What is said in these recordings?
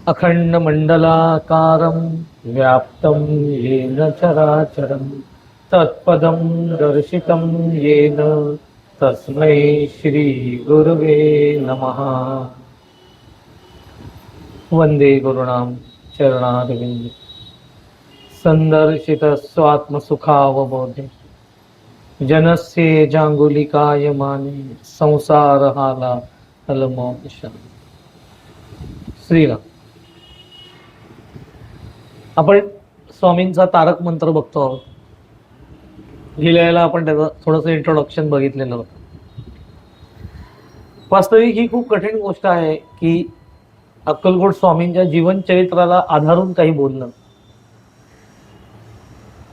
अखंडमंडलाकारं व्याप्तं येन चराचरं तत्पदं दर्शितं येन तस्मै श्री गुरुवे नमः। वंदे गुरुणां चरणारविंदे संदर्शित स्वात्मसुखावबोधे जनस्य जांगुलिकाय माने संसारहाला अलमोक्ष। श्रीराम। आपण स्वामींचा तारक मंत्र बघतो आहोत। गेल्या आपण त्याचं थोडंसं इंट्रोडक्शन बघितलेलं होतं। वास्तविक ही खूप कठीण गोष्ट आहे की अक्कलकोट स्वामींच्या जीवनचरित्राला आधारून काही बोलणं,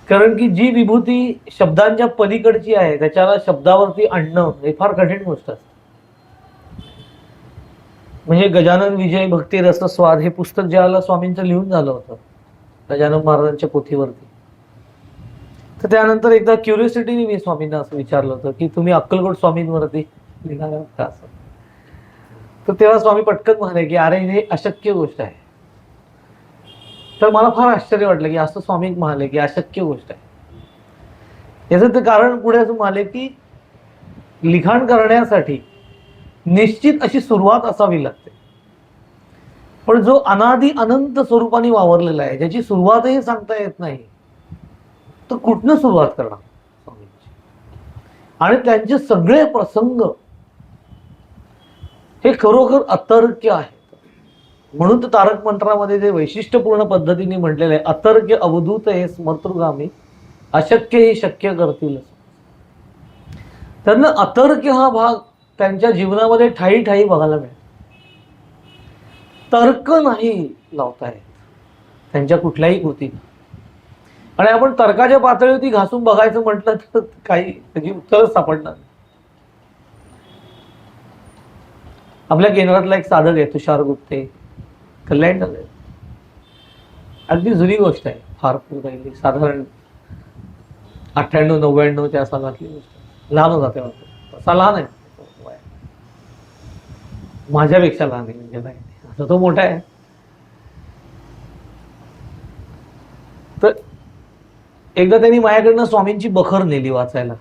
कारण की जी विभूती शब्दांच्या पलीकडची आहे त्याच्याला शब्दावरती आणणं हे फार कठीण गोष्ट असते। म्हणजे गजानन विजय भक्ती रस स्वाद हे पुस्तक ज्याला स्वामींचं लिहून झालं होतं गजानन महाराजांच्या पोथीवरती, तर त्यानंतर एकदा क्युरियोसिटीने मी स्वामींना असं विचारलं होतं की तुम्ही अक्कलकोट स्वामींवरती लिहिणार आहात का असं। तर तेव्हा स्वामी पटकन म्हणाले की अरे हे अशक्य गोष्ट आहे। तर मला फार आश्चर्य वाटलं की असं स्वामी म्हणाले की अशक्य गोष्ट आहे। याचं ते कारण पुढे असं म्हणाले की लिखाण करण्यासाठी निश्चित अशी सुरुवात असावी लागते, पण जो अनादि अनंत स्वरूपाने वावरलेला आहे ज्याची सुरुवातही सांगता येत नाही, तर कुठनं सुरुवात करणार स्वामींची। आणि त्यांचे सगळे प्रसंग हे खरोखर अतर्क्य आहेत। म्हणून तर तारक मंत्रामध्ये जे वैशिष्ट्यपूर्ण पद्धतीने म्हटलेलं आहे, अतर्क्य अवधूत हे स्मर्तृगामी अशक्य हे शक्य करतील। त्यांना अतर्क्य हा भाग त्यांच्या जीवनामध्ये ठाई ठाई बघायला मिळतो। तर्क नाही लावता येत त्यांच्या कुठल्याही कृतीत। आणि आपण तर्काच्या पातळीवरती घासून बघायचं म्हटलं तर काही त्याची उत्तरच सापडणार नाही। आपल्या केंद्रातला एक साधक आहे तुषार गुप्ते, कल्याण नगर, अगदी जुनी गोष्ट आहे, फार राहिली, साधारण 98-99 सालातली गोष्ट। लहान होता तेव्हा, तसा लहान आहे, माझ्यापेक्षा लहान आहे, म्हणजे नाही आता तो मोठा आहे। तर एकदा त्यांनी माझ्याकडनं स्वामींची बखर नेली वाचायला,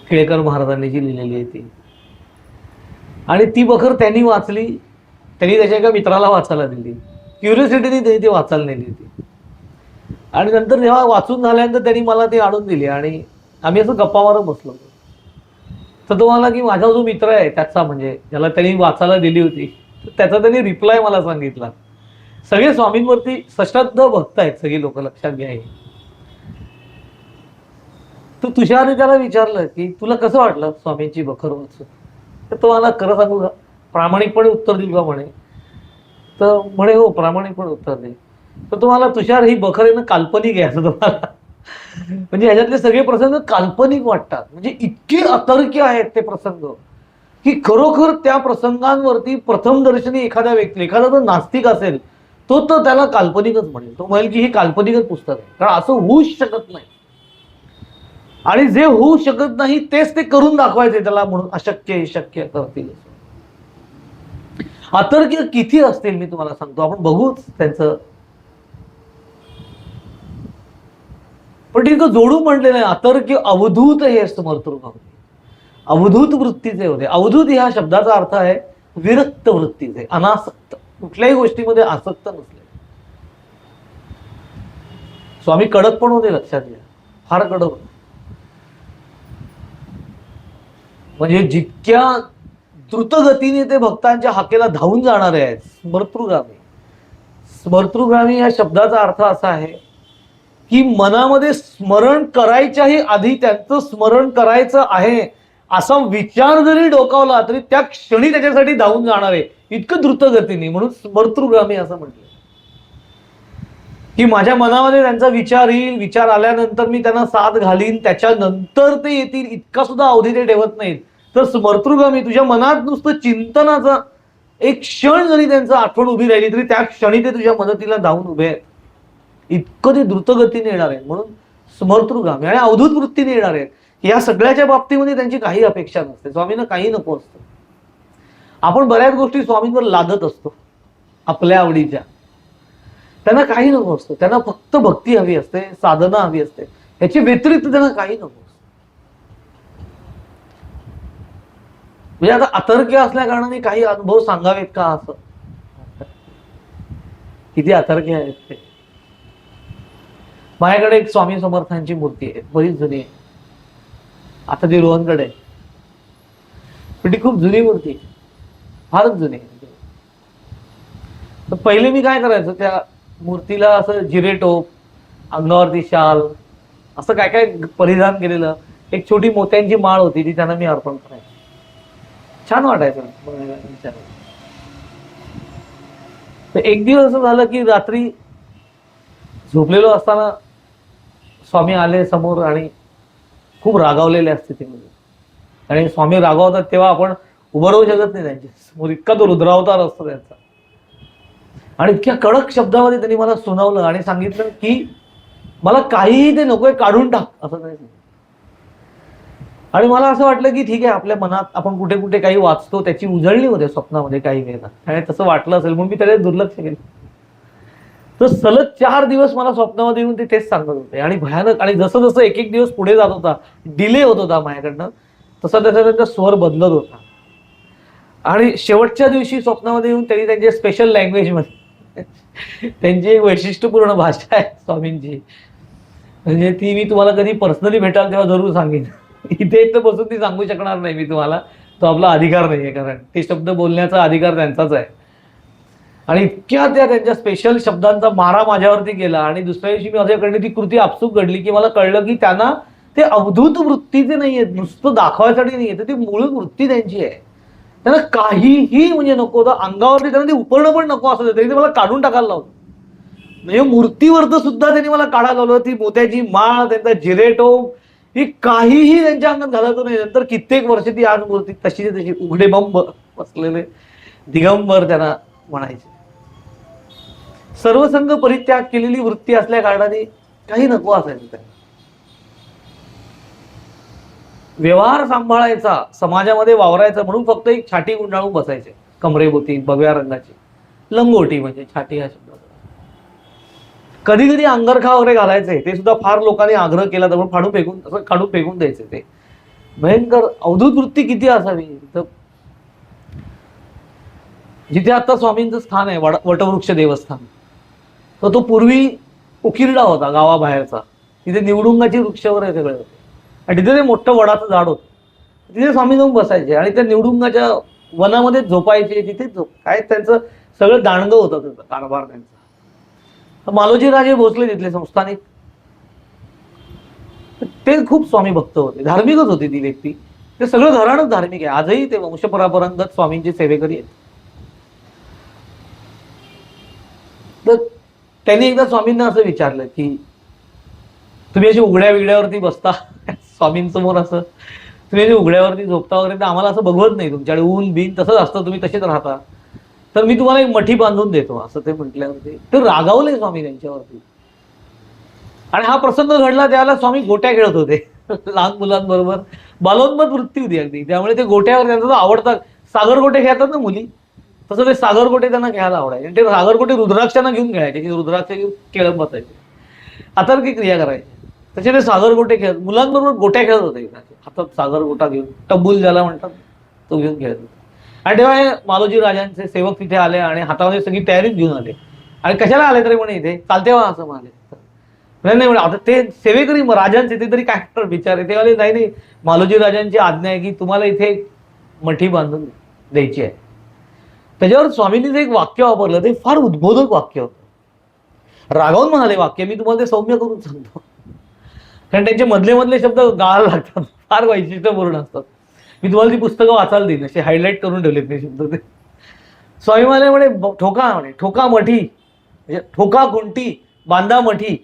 केळकर महाराजांनी जी लिहिलेली आहे ती, आणि ती बखर त्यांनी वाचली। त्यांनी त्याच्या एका मित्राला वाचायला दिली, क्युरियोसिटीने त्यांनी ती वाचायला नेली होती। आणि नंतर जेव्हा वाचून झाल्यानंतर त्यांनी मला ती आणून दिली आणि आम्ही असं गप्पा मारत बसलो। तर तो मला की माझा जो मित्र आहे त्याचा, म्हणजे ज्याला त्यांनी वाचायला दिली होती, त्याचा त्यांनी रिप्लाय मला सांगितला। सगळे स्वामींवरती सश्रद्ध भक्त आहेत सगळी लोक, लक्षात घ्या। तर तुषारने त्याला विचारलं की तुला कसं वाटलं स्वामींची बखर वाचून? तर तो मला खरं सांगू का, प्रामाणिकपणे उत्तर दिलं का म्हणे? तर म्हणे हो प्रामाणिकपणे उत्तर दे। तर तुम्हाला तुषार ही बखर आहे ना काल्पनिक आहे असं तुम्हाला, म्हणजे ह्याच्यातले सगळे प्रसंग काल्पनिक वाटतात। म्हणजे इतके अतर्क्य आहेत ते प्रसंग की खरोखर त्या प्रसंगांवरती प्रथम दर्शनी एखाद्या व्यक्ती, एखादा जर नास्तिक असेल तो तर त्याला काल्पनिकच म्हणेल, तो म्हणेल की हे काल्पनिकच पुस्तक आहे, कारण असं होऊच शकत नाही। आणि जे होऊ शकत नाही तेच ते करून दाखवायचे त्याला, म्हणून अशक्य शक्य करतील। अतर्क्य किती असतील मी तुम्हाला सांगतो, आपण बघूच त्यांचं। पण ठीक जोडू म्हटलेलं आहे, अतर्क्य अवधूत हे स्मर्तृगामी, अवधूत वृत्तीचे होते। अवधूत ह्या शब्दाचा अर्थ आहे विरक्त वृत्तीचे, अनासक्त, कुठल्याही गोष्टीमध्ये आसक्त नसले। स्वामी कडक पण होते, लक्षात घ्या, फार कडक होते। म्हणजे जितक्या द्रुत गतीने ते भक्तांच्या हाकेला धावून जाणारे आहेत, स्मर्तृगामी। स्मर्तृगामी या शब्दाचा अर्थ असा आहे की मनामध्ये स्मरण करायच्याही आधी त्यांचं स्मरण करायचं आहे असा विचार जरी डोकावला तरी त्या क्षणी त्याच्यासाठी धावून जाणार आहे, इतकं द्रुत गतीने, म्हणून स्मर्तृगामी असं म्हटलं की माझ्या मनामध्ये त्यांचा विचार येईल, विचार आल्यानंतर मी त्यांना साथ घालीन, त्याच्यानंतर ते येतील, इतका सुद्धा अवधी ते ठेवत नाहीत। तर स्मर्तृगामी तुझ्या मनात नुसतं चिंतनाचा एक क्षण जरी त्यांचं आठवण उभी राहिली तरी त्या क्षणी ते तुझ्या मदतीला धावून उभे आहेत, इतकं ते द्रुतगतीने येणार आहे, म्हणून स्मर्तृगामी। आणि अवधूत वृत्तीने येणार आहेत, या सगळ्याच्या बाबतीमध्ये त्यांची काही अपेक्षा नसते, स्वामींना काही नको असतं। आपण बऱ्याच गोष्टी स्वामींवर लादत असतो, आपल्या आवडीच्या. त्यांना काही नको असतं, त्यांना फक्त भक्ती हवी असते, साधना हवी असते, याची व्यतिरिक्त त्यांना काही नको असतं. म्हणजे आता अतर्क्य असल्या कारणाने काही अनुभव सांगावेत का असं? किती अतर्क्य आहेत ते. माझ्याकडे एक स्वामी समर्थांची मूर्ती आहे, बरीच जुनी आहे, आता ती रोहनकडे आहे, पण ती खूप जुनी मूर्ती आहे, फारच जुनी आहे. तर पहिले मी काय करायचो, त्या मूर्तीला असं जिरेटोप, अंगावरती शाल, असं काय काय परिधान केलेलं, एक छोटी मोत्यांची माळ होती, ती त्यांना मी अर्पण करायचो. छान वाटायचं बघायला. तर एक दिवस असं झालं की रात्री झोपलेलो असताना स्वामी आले समोर आणि खूप रागावलेल्या स्थितीमध्ये. आणि स्वामी रागावतात तेव्हा आपण उभं राहू शकत नाही त्यांच्या समोर, इतका तो रुद्रावतार असतो त्यांचा. आणि इतक्या कडक शब्दामध्ये त्यांनी मला सुनावलं आणि सांगितलं की मला काहीही ते नकोय, काढून टाक, असं नाही. आणि मला असं वाटलं की ठीक आहे, आपल्या मनात आपण कुठे कुठे काही वाचतो, त्याची उजळणी होते स्वप्नामध्ये काही वेळेला, आणि तसं वाटलं असेल म्हणून मी त्याला दुर्लक्ष केलं. तर सलग 4 दिवस मला स्वप्नामध्ये येऊन ते तेच सांगत होते आणि भयानक. आणि जसं जसं एक एक दिवस पुढे जात होता, डिले होत होता माझ्याकडनं, तसा त्याचा त्यांचा स्वर बदलत होता. आणि शेवटच्या दिवशी स्वप्नामध्ये येऊन त्यांनी त्यांच्या स्पेशल लँग्वेजमध्ये, त्यांची एक वैशिष्ट्यपूर्ण भाषा आहे स्वामींची, म्हणजे ती मी तुम्हाला कधी पर्सनली भेटाल तेव्हा जरूर सांगेन. इथे एक तर बसून ती सांगू शकणार नाही मी तुम्हाला, तो आपला अधिकार नाहीये, कारण ते शब्द बोलण्याचा अधिकार त्यांचाच आहे. आणि इतक्या त्यांच्या स्पेशल शब्दांचा मारा माझ्यावरती गेला. आणि दुसऱ्या दिवशी माझ्याकडे ती कृती आपसूक घडली की मला कळलं की त्यांना ते अवधूत वृत्तीचे नाहीये, नुसतं दाखवायसाठी नाहीये, तर ती मूळ वृत्ती त्यांची आहे. त्यांना काहीही म्हणजे नको होतं, अंगावरती त्यांना ते उपरणं पण नको असं, तरी ते मला काढून टाकायला लावलं. म्हणजे मूर्तीवरचं सुद्धा त्यांनी मला काढायला लावलं. ती मोत्याची माळ, त्यांचा जिरेटोप, ही काहीही त्यांच्या अंगात घालायचं नाही. नंतर कित्येक वर्ष ती आज मूर्ती तशी तशी उघडे बंब बसलेले दिगंबर त्यांना म्हणायचे. सर्वसंग परित्याग केलेली वृत्ती असल्या कारणाने काही नको असायचं त्यांना. व्यवहार सांभाळायचा, समाजामध्ये वावरायचं म्हणून फक्त एक छाटी गुंडाळून बसायचे कमरेभोवती, भगव्या रंगाची लंगोटी, म्हणजे छाटी हा शब्द. कधी कधी अंगरखा वगैरे घालायचे, ते सुद्धा फार लोकांनी आग्रह केला तर काढून फेकून द्यायचे. ते भयंकर अवधूत वृत्ती किती असावी. तर जिथे आता स्वामींचं स्थान आहे, वटवृक्ष देवस्थान, तर तो पूर्वी उकिरडा होता गावाबाहेरचा. तिथे निवडुंगाची वृक्ष वगैरे सगळे होते, आणि तिथे ते मोठं वडाचं झाड होतं. तिथे स्वामी जाऊन बसायचे आणि त्या निवडुंगाच्या वनामध्ये झोपायचे. तिथे काय त्यांचं सगळं दांडगं होतं, त्याचा कारभार त्यांचा. मालोजी राजे भोसले तिथले संस्थानिक, ते खूप स्वामी भक्त होते, धार्मिकच होती ती व्यक्ती. ते सगळं घराणंच धार्मिक आहे. आजही ते वंशपरंपरागत स्वामींचे सेवेकरी आहेत. तर त्यांनी एकदा स्वामींना असं विचारलं की तुम्ही अशी उघड्या विघड्यावरती बसता स्वामींसमोर, असं तुम्ही अशी उघड्यावरती झोपता वगैरे, तर आम्हाला असं बघवत नाही, तुमच्याकडे ऊन बिन तसंच असतं, तुम्ही तसेच राहता, तर मी तुम्हाला एक मठी बांधून देतो, असं ते म्हटल्यावरती ते रागावले स्वामी त्यांच्यावरती. आणि हा प्रसंग घडला त्यावेळेला स्वामी गोट्या खेळत होते लहान मुलांबरोबर, बालोन्मत वृत्ती होती अगदी, त्यामुळे ते गोट्यावर त्यांचा आवडता, सागर गोटे खेळतात ना मुली, तसं ते सागर गोटे त्यांना खेळायला आवडायचे. आणि ते सागर गोटे रुद्राक्षांना घेऊन खेळायचे, की रुद्राक्ष घेऊन खेळत बसायचे, अतर्की क्रिया करायचे. तसे ते सागर गोटे खेळत मुलांबरोबर गोट्या खेळत होते, हातात सागर गोटा घेऊन, टब्बुल ज्याला म्हणतात तो घेऊन खेळत होते. आणि तेव्हा हे मालोजी राजांचे सेवक तिथे आले आणि हातामध्ये सगळी तयारीच घेऊन आले. आणि कशाला आले तरी म्हणे इथे चालते वा असं म्हणाले. नाही म्हणे, आता ते सेवेकरी राजांचे ते तरी काय बिचारे, ते वाले नाही, मालोजी राजांची आज्ञा आहे की तुम्हाला इथे मठी बांधून द्यायची आहे. त्याच्यावर स्वामींनी जे एक वाक्य वापरलं ते फार उद्बोधक वाक्य होतं. रागावून म्हणाले वाक्य, मी तुम्हाला ते सौम्य करून सांगतो, कारण त्यांचे मधले मधले शब्द गाळायला लागतात, फार वैशिष्ट्यपूर्ण असतात. मी तुम्हाला ती पुस्तकं वाचायला देईन, असे हायलाईट करून ठेवलेत ते शब्द. ते स्वामी म्हणे ठोका मठी, म्हणजे ठोका खुंटी, बांधा मठी,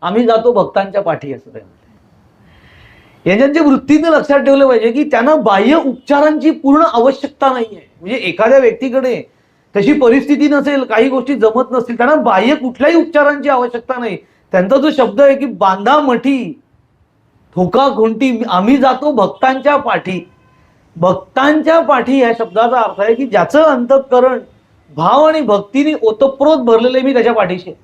आम्ही जातो भक्तांच्या पाठी, असं ते म्हणते. यांच्या वृत्तीनं लक्षात ठेवलं पाहिजे की त्यांना बाह्य उपचारांची पूर्ण आवश्यकता नाहीये. म्हणजे एखाद्या व्यक्तीकडे तशी परिस्थिती नसेल, काही गोष्टी जमत नसतील, त्यांना बाह्य कुठल्याही उपचारांची आवश्यकता नाही. त्यांचा जो शब्द आहे की बांधा मठी, ठोका खुंटी, आम्ही जातो भक्तांच्या पाठी. भक्तांच्या पाठी या शब्दाचा अर्थ आहे की ज्याचं अंतःकरण भाव आणि भक्तीने ओतप्रोत भरलेले मी त्याच्या पाठीशी आहे.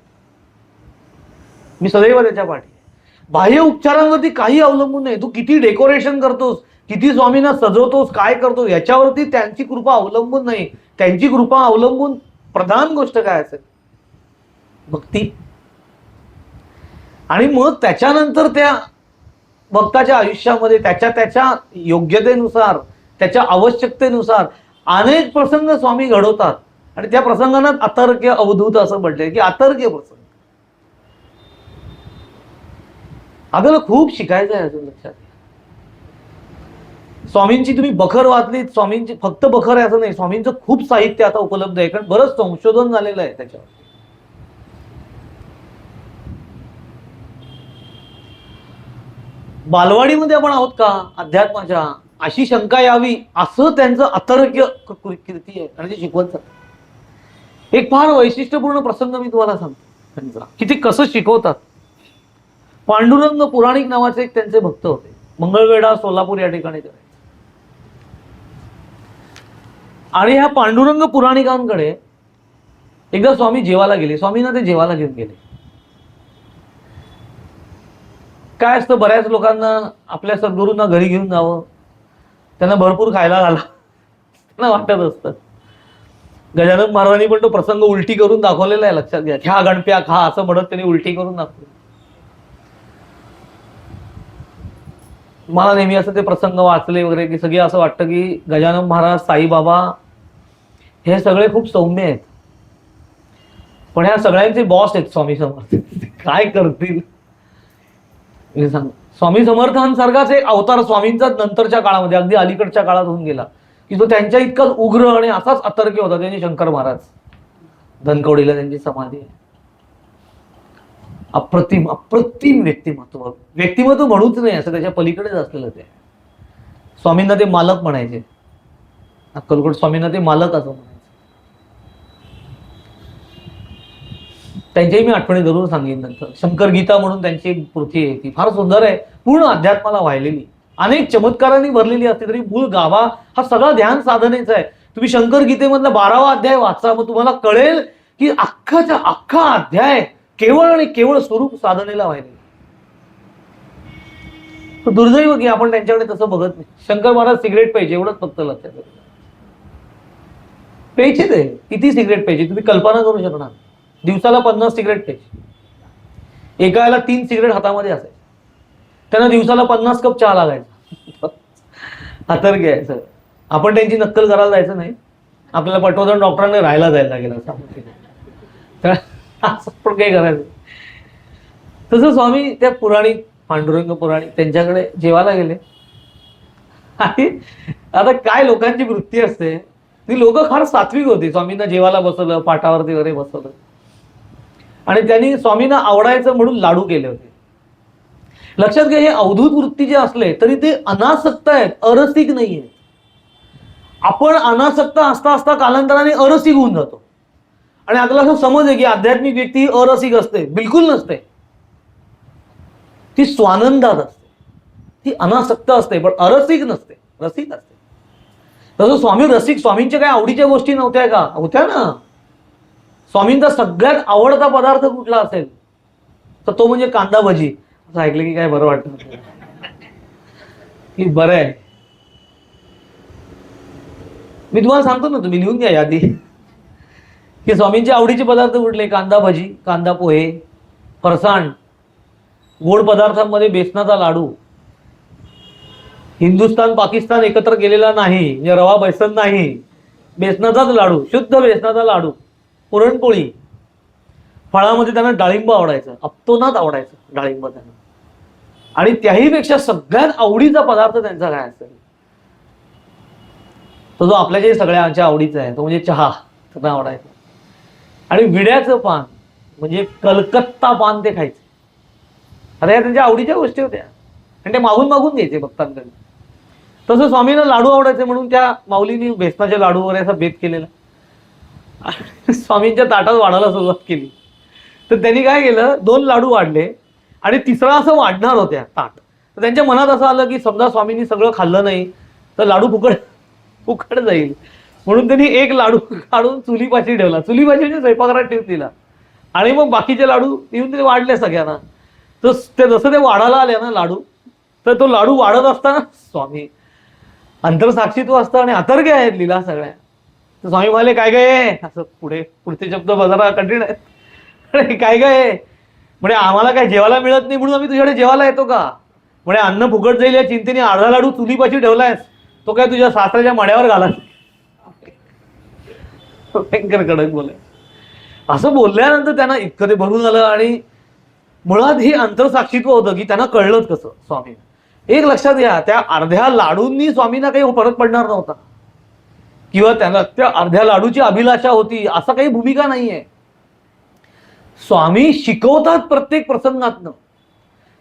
मी सदैव त्याच्या पाठी. बाह्य उपचारांवरती काही अवलंबून नाही. तू किती डेकोरेशन करतोस, किती स्वामींना सजवतोस, काय करतोस, याच्यावरती त्यांची कृपा अवलंबून नाही. त्यांची कृपा अवलंबून प्रधान गोष्ट काय असेल? भक्ती. आणि मग त्याच्यानंतर त्या भक्ताच्या आयुष्यामध्ये त्याच्या योग्यतेनुसार, त्याच्या आवश्यकतेनुसार अनेक प्रसंग स्वामी घडवतात. आणि त्या प्रसंगांना अतर्क्य अवधूत असं म्हटलंय की अतर्क्य प्रसंग. आपल्याला खूप शिकायचं आहे अजून. लक्षात घ्या, स्वामींची तुम्ही बखर वाचलीत, स्वामींची फक्त बखर आहे असं नाही, स्वामींचं खूप साहित्य आता उपलब्ध आहे, कारण बरंच संशोधन झालेलं आहे त्याच्यावर. बालवाडीमध्ये आपण आहोत का अध्यात्माच्या, अशी शंका यावी असं त्यांचं अतर्क्य कीर्ती आहे आणि ते शिकवत जातात. एक फार वैशिष्ट्यपूर्ण प्रसंग मी तुम्हाला सांगतो त्यांचा, की ते कसं शिकवतात. पांडुरंग पुराणिक नावाचे एक त्यांचे भक्त होते. मंगळवेढा सोलापूर या ठिकाणी करायचे. आणि ह्या पांडुरंग पुराणिकांकडे एकदा स्वामी जेवायला गेले. स्वामींना ते जेवायला घेऊन गेले. काय असतं, बऱ्याच लोकांना आपल्या सद्गुरूंना घरी घेऊन जावं, त्यांना भरपूर खायला घाला, त्यांना वाटत असतं. गजानन महाराजांनी पण तो प्रसंग उलटी करून दाखवलेला आहे. लक्षात घ्या, ह्या गणप्या खा असं म्हणत त्यांनी उलटी करून दाखवलं. मला नेहमी असं ते प्रसंग वाचले वगैरे की सगळे असं वाटतं की गजानन महाराज, साईबाबा हे सगळे खूप सौम्य आहेत, पण ह्या सगळ्यांचे बॉस आहेत स्वामी समर्थ. काय करतील हे सांग. स्वामी समर्थांसारखाच एक अवतार स्वामींचा नंतरच्या काळामध्ये, अगदी अलीकडच्या काळात होऊन गेला, की तो त्यांच्या इतकाच उग्र आणि असाच अतर्क्य होता. त्यांनी शंकर महाराज, धनकवडीला त्यांची समाधी आहे. अप्रतिम अप्रतिम व्यक्तिमत्व. व्यक्तिमत्व म्हणूच नाही, असं त्याच्या पलीकडेच असलेलं ते. स्वामींना ते मालक म्हणायचे. अक्कलकोट स्वामींना ते मालक असं म्हणायचे. त्यांच्याही मी आठवणी जरूर सांगेन नंतर. शंकर गीता म्हणून त्यांची एक कृती आहे, ती फार सुंदर आहे, पूर्ण अध्यात्माला वाहिलेली, अनेक चमत्कारांनी भरलेली असते, तरी मूळ गाभा हा सगळा ध्यान साधनेचा आहे. तुम्ही शंकर गीतेमधला 12वा अध्याय वाचा, मग तुम्हाला कळेल की अख्खाच्या अख्खा अध्याय केवळ आणि केवळ स्वरूप साधनेला वाहिले. दुर्दैव की आपण त्यांच्याकडे तसं बघत नाही. शंकर महाराज सिगरेट प्यायचे, एवढंच फक्त लक्षात घ्या. प्यायचे ते, किती सिगरेट प्यायचे तुम्ही कल्पना करू शकणार. दिवसाला 50 सिगरेट प्यायचे. एका वेळेला 3 सिगरेट हातामध्ये असायचे. त्यांना दिवसाला 50 कप चहा लागायचा. अतर्क्य घ्यायचं. आपण त्यांची नक्कल करायला जायचं नाही. आपल्याला पटवर्धन डॉक्टरांनी राहायला जायला लागेल असं असं पण काही करायचं. तसं स्वामी त्या पुराणिक पांडुरंग पुराणिक त्यांच्याकडे जेवायला गेले. आणि आता काय लोकांची वृत्ती असते, ती लोक फार सात्विक होती. स्वामींना जेवायला बसवलं, पाटावरती वगैरे बसवलं, आणि त्यांनी स्वामींना आवडायचं म्हणून लाडू केले होते. लक्षात घ्या, हे अवधूत वृत्ती जे असले तरी ते अनासक्त आहेत, अरसिक नाहीये. आपण अनासक्त असता असता कालांतराने अरसिक होऊन जातो. आणि आपल्याला असं समज आहे की आध्यात्मिक व्यक्ती अरसिक असते. बिलकुल नसते. ती स्वानंदात असते, ती अनासक्त असते, पण अरसिक नसते, रसिक असते. तसं स्वामी रसिक, स्वामींच्या काय आवडीच्या गोष्टी नव्हत्या का? होत्या ना. स्वामींचा सगळ्यात आवडता पदार्थ कुठला असेल तर तो म्हणजे कांदा भजी. असं ऐकलं की काय बरं वाटतं की बरं आहे. मी तुम्हाला सांगतो ना, तुम्ही लिहून घ्या यादी की स्वामींचे आवडीचे पदार्थ कुठले. कांदा भजी, कांदा पोहे, फरसाण, गोड पदार्थांमध्ये बेसनाचा लाडू, हिंदुस्थान पाकिस्तान एकत्र केलेला नाही, म्हणजे रवा बेसन नाही, बेसनाचाच लाडू, शुद्ध बेसनाचा लाडू, पुरणपोळी. फळामध्ये त्यांना डाळिंब आवडायचं, अप्तोनात आवडायचं डाळिंब त्यांना. आणि त्याहीपेक्षा सगळ्यात आवडीचा पदार्थ त्यांचा काय असेल तो जो आपल्या जे सगळ्यांच्या आवडीचा आहे तो म्हणजे चहा. त्यांना आवडायचा. आणि विड्याचं पान म्हणजे कलकत्ता पान ते खायचे. आता या त्यांच्या आवडीच्या गोष्टी होत्या आणि ते मागून मागून घ्यायचे भक्तांकडे. तसं स्वामींना लाडू आवडायचे म्हणून त्या माऊलींनी बेसनाचे लाडू वगैरे असा बेत केलेला. स्वामींच्या ताटात वाढायला सुरुवात केली. तर त्यांनी काय केलं, 2 लाडू वाढले आणि तिसरा असं वाढणार होत्या ताट. तर त्यांच्या मनात असं आलं की समजा स्वामींनी सगळं खाल्लं नाही तर लाडू फुकट जाईल, म्हणून त्यांनी एक लाडू काढून चुलीपाशी ठेवला, चुलीपाशी म्हणजे स्वयंपाकघरात ठेवून दिला. आणि मग बाकीचे लाडू येऊन ते वाढले सगळ्यांना. तर ते जसं ते वाढायला आले ना लाडू, तर तो लाडू वाढत असताना स्वामी अंतरसाक्षीत्व असतं आणि अतर्क्य आहेत लीला सगळ्या. तर स्वामी म्हणाले काय काय असं, पुढचे शब्द जरा कठीण आहेत. काय काय म्हणजे आम्हाला काय जेवायला मिळत नाही म्हणून आम्ही तुझ्याकडे जेवायला येतो का? म्हणजे अन्न फुकट जाईल या चिंतेने अर्धा लाडू चुलीपाशी ठेवलायस, तो काय तुझ्या सासऱ्याच्या मड्यावर घाला. भयंकर कडक बोलाय. असं बोलल्यानंतर त्यांना इतकं ते भरून आलं. आणि मुळात हे अंतरसाक्षीत्व होतं की त्यांना कळलंच कसं स्वामी. एक लक्षात घ्या, त्या अर्ध्या लाडूंनी स्वामींना काही फरक पडणार नव्हता, किंवा त्यांना त्या अर्ध्या लाडूची अभिलाषा होती असं काही भूमिका नाहीये. स्वामी शिकवतात प्रत्येक प्रसंगातनं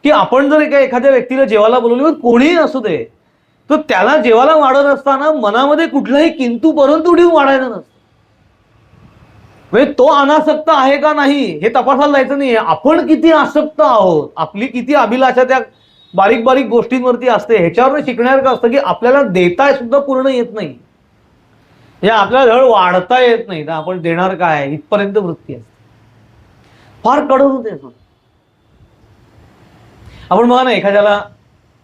की आपण जर एखाद्या व्यक्तीला जेवायला बोलवलं, कोणीही असू दे, तर त्याला जेवायला वाढत असताना मनामध्ये कुठलाही किंतु परंतु ठेवून वाढायचं नसतं. म्हणजे तो अनासक्त आहे का नाही हे तपासायला जायचं नाही. आपण किती आसक्त आहोत, आपली किती अभिलाषा त्या बारीक बारीक गोष्टींवरती असते, ह्याच्यावर शिकण्यासारखं असतं की आपल्याला देता सुद्धा पूर्ण येत नाही, म्हणजे आपल्याला धड वाढता येत नाही, तर आपण देणार काय इथपर्यंत वृत्ती असते. फार कडक होते. आपण बघा ना, एखाद्याला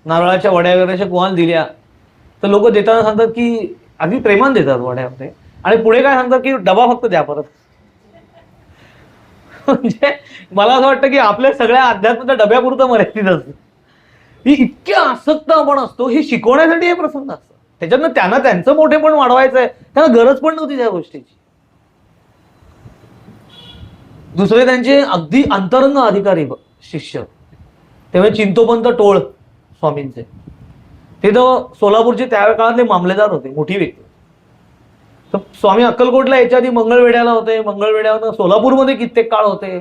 नारळाच्या वड्या वगैरे अशा कोणाला दिल्या तर लोक देताना सांगतात की अगदी प्रेमान देतात वड्या वगैरे, आणि पुढे काय सांगतात की डबा फक्त द्या परत. म्हणजे मला असं वाटतं की आपल्या सगळ्या अध्यात्माच्या डब्यापुरतं मर्यादित असतं. ही इतक्या आसक्त आपण असतो, हे शिकवण्यासाठी हे प्रसंग असतात. त्याच्यातनं त्यांना त्यांचं मोठेपण वाढवायचं आहे, त्यांना गरज पण नव्हती त्या गोष्टीची. दुसरे त्यांचे अगदी अंतरंग अधिकारी शिष्य तेव्हा चिंतोपंत टोळ स्वामींचे, ते तर सोलापूरचे त्या काळातले मामलेदार होते, मोठी व्यक्ती. तर स्वामी अक्कलकोटला याच्या आधी मंगळवेढ्याला होते, मंगळवेढ्यावर सोलापूरमध्ये कित्येक काळ होते,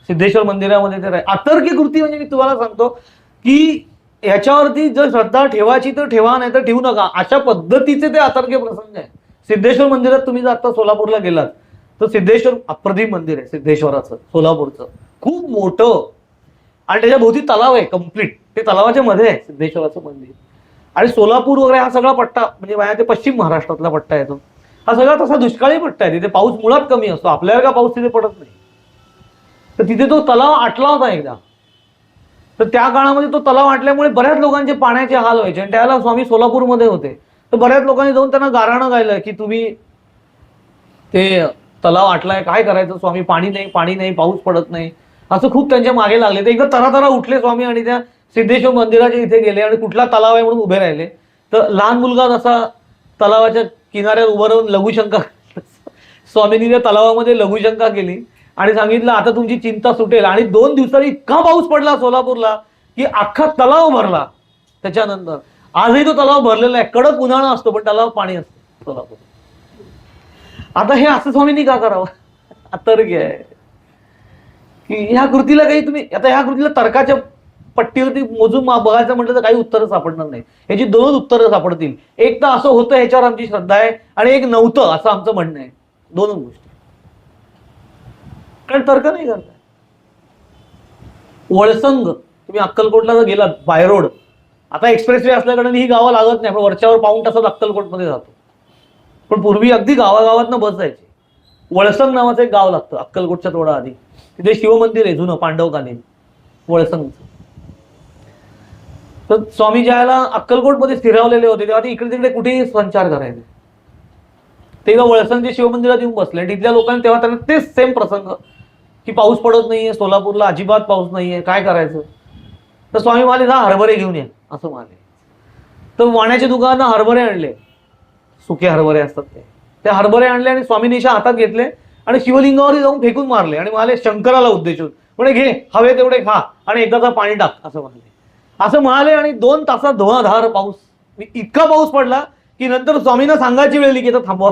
सिद्धेश्वर मंदिरामध्ये ते. अतर्क्य कृती म्हणजे मी तुम्हाला सांगतो की याच्यावरती जर श्रद्धा ठेवायची तर ठेवा, नाही तर ठेवू नका, अशा पद्धतीचे ते अतर्क्य प्रसंग आहे. सिद्धेश्वर मंदिरात तुम्ही जर आता सोलापूरला गेलात तर सिद्धेश्वर अप्रतिम मंदिर आहे, सिद्धेश्वराचं सोलापूरचं खूप मोठं, आणि त्याच्या भोवती तलाव आहे कम्प्लीट, ते तलावाच्या मध्ये आहे सिद्धेश्वराचं मंदिर. आणि सोलापूर वगैरे हा सगळा पट्टा म्हणजे माझ्या ते पश्चिम महाराष्ट्रातला पट्टा येतो, हा सगळा तसा दुष्काळी पट्टा आहे. तिथे पाऊस मुळात कमी असतो, आपल्याला का पाऊस तिथे पडत नाही. तर तिथे तो तलाव आटला होता एकदा, तर त्या काळामध्ये तो तलाव आटल्यामुळे बऱ्याच लोकांचे पाण्याचे हाल व्हायचे, आणि त्याला स्वामी सोलापूरमध्ये होते. तर बऱ्याच लोकांनी जाऊन त्यांना गाऱ्हाणं गायलं की तुम्ही ते तलाव आटलाय, काय करायचं स्वामी, पाणी नाही, पाणी नाही, पाऊस पडत नाही, असं खूप त्यांच्या मागे लागले. तर एकदा तरा उठले स्वामी आणि त्या सिद्धेश्वर मंदिराच्या इथे गेले आणि कुठला तलाव आहे म्हणून उभे राहिले. तर लहान मुलगा जसा तलावाच्या किनाऱ्यावर उभं राहून लघुशंका, स्वामींनी त्या तलावामध्ये लघुशंका केली आणि सांगितलं आता तुमची चिंता सुटेल. आणि 2 दिवसांनी इतका पाऊस पडला सोलापूरला की अख्खा तलाव भरला. त्याच्यानंतर आजही तो तलाव भरलेला आहे, कडक उन्हाळा असतो पण तलाव पाणी असतं सोलापूर. आता हे असं स्वामींनी का करावं? अतर्क्य आहे की ह्या कृतीला काही तुम्ही आता ह्या कृतीला तर्काच्या पट्टीवरती मोजून बघायचं म्हटलं तर काही उत्तरं सापडणार नाही. याची 2 उत्तरं सापडतील. एक तर असं होतं ह्याच्यावर आमची श्रद्धा आहे, आणि एक नव्हतं असं आमचं म्हणणं आहे. 2 गोष्टी, कारण तर्क नाही करताय. वळसंग तुम्ही अक्कलकोटला जर गेलात बाय रोड, आता एक्सप्रेसवे असल्याकडे ही गावं लागत नाही, पण वरच्यावर पाऊण तासात अक्कलकोटमध्ये जातो. पण पूर्वी अगदी गावागावातनं बस जायची. वळसंग नावाचं एक गाव लागतं अक्कलकोटच्या थोडा आधी, तिथे शिवमंदिर आहे जुनं पांडवकालीन वळसंगचं. तर स्वामी ज्याला अक्कलकोटमध्ये स्थिरावलेले होते तेव्हा ते इकडे तिकडे कुठेही संचार करायचे. तेव्हा वळसंगच्या शिवमंदिरात येऊन बसले, तिथल्या लोकांनी तेव्हा त्यांना तेच सेम प्रसंग की पाऊस पडत नाहीये, सोलापूरला अजिबात पाऊस नाहीये, काय करायचं. तर स्वामी म्हणाले जा हरभरे घेऊन या असं म्हणाले. तर वाण्याच्या दुकानात हरभरे आणले, सुके हरभरे असतात ते हरभरे आणले आणि स्वामींनीच्या हातात घेतले आणि शिवलिंगावर जाऊन फेकून मारले आणि म्हणाले शंकराला उद्देशून, म्हणजे घे हवे तेवढे खा आणि एकदाचा पाणी टाक असं म्हणाले. आणि 2 तासात धुवाधार पाऊस, इतका पाऊस पडला की नंतर स्वामींना सांगायची वेळ आली की थांबवा.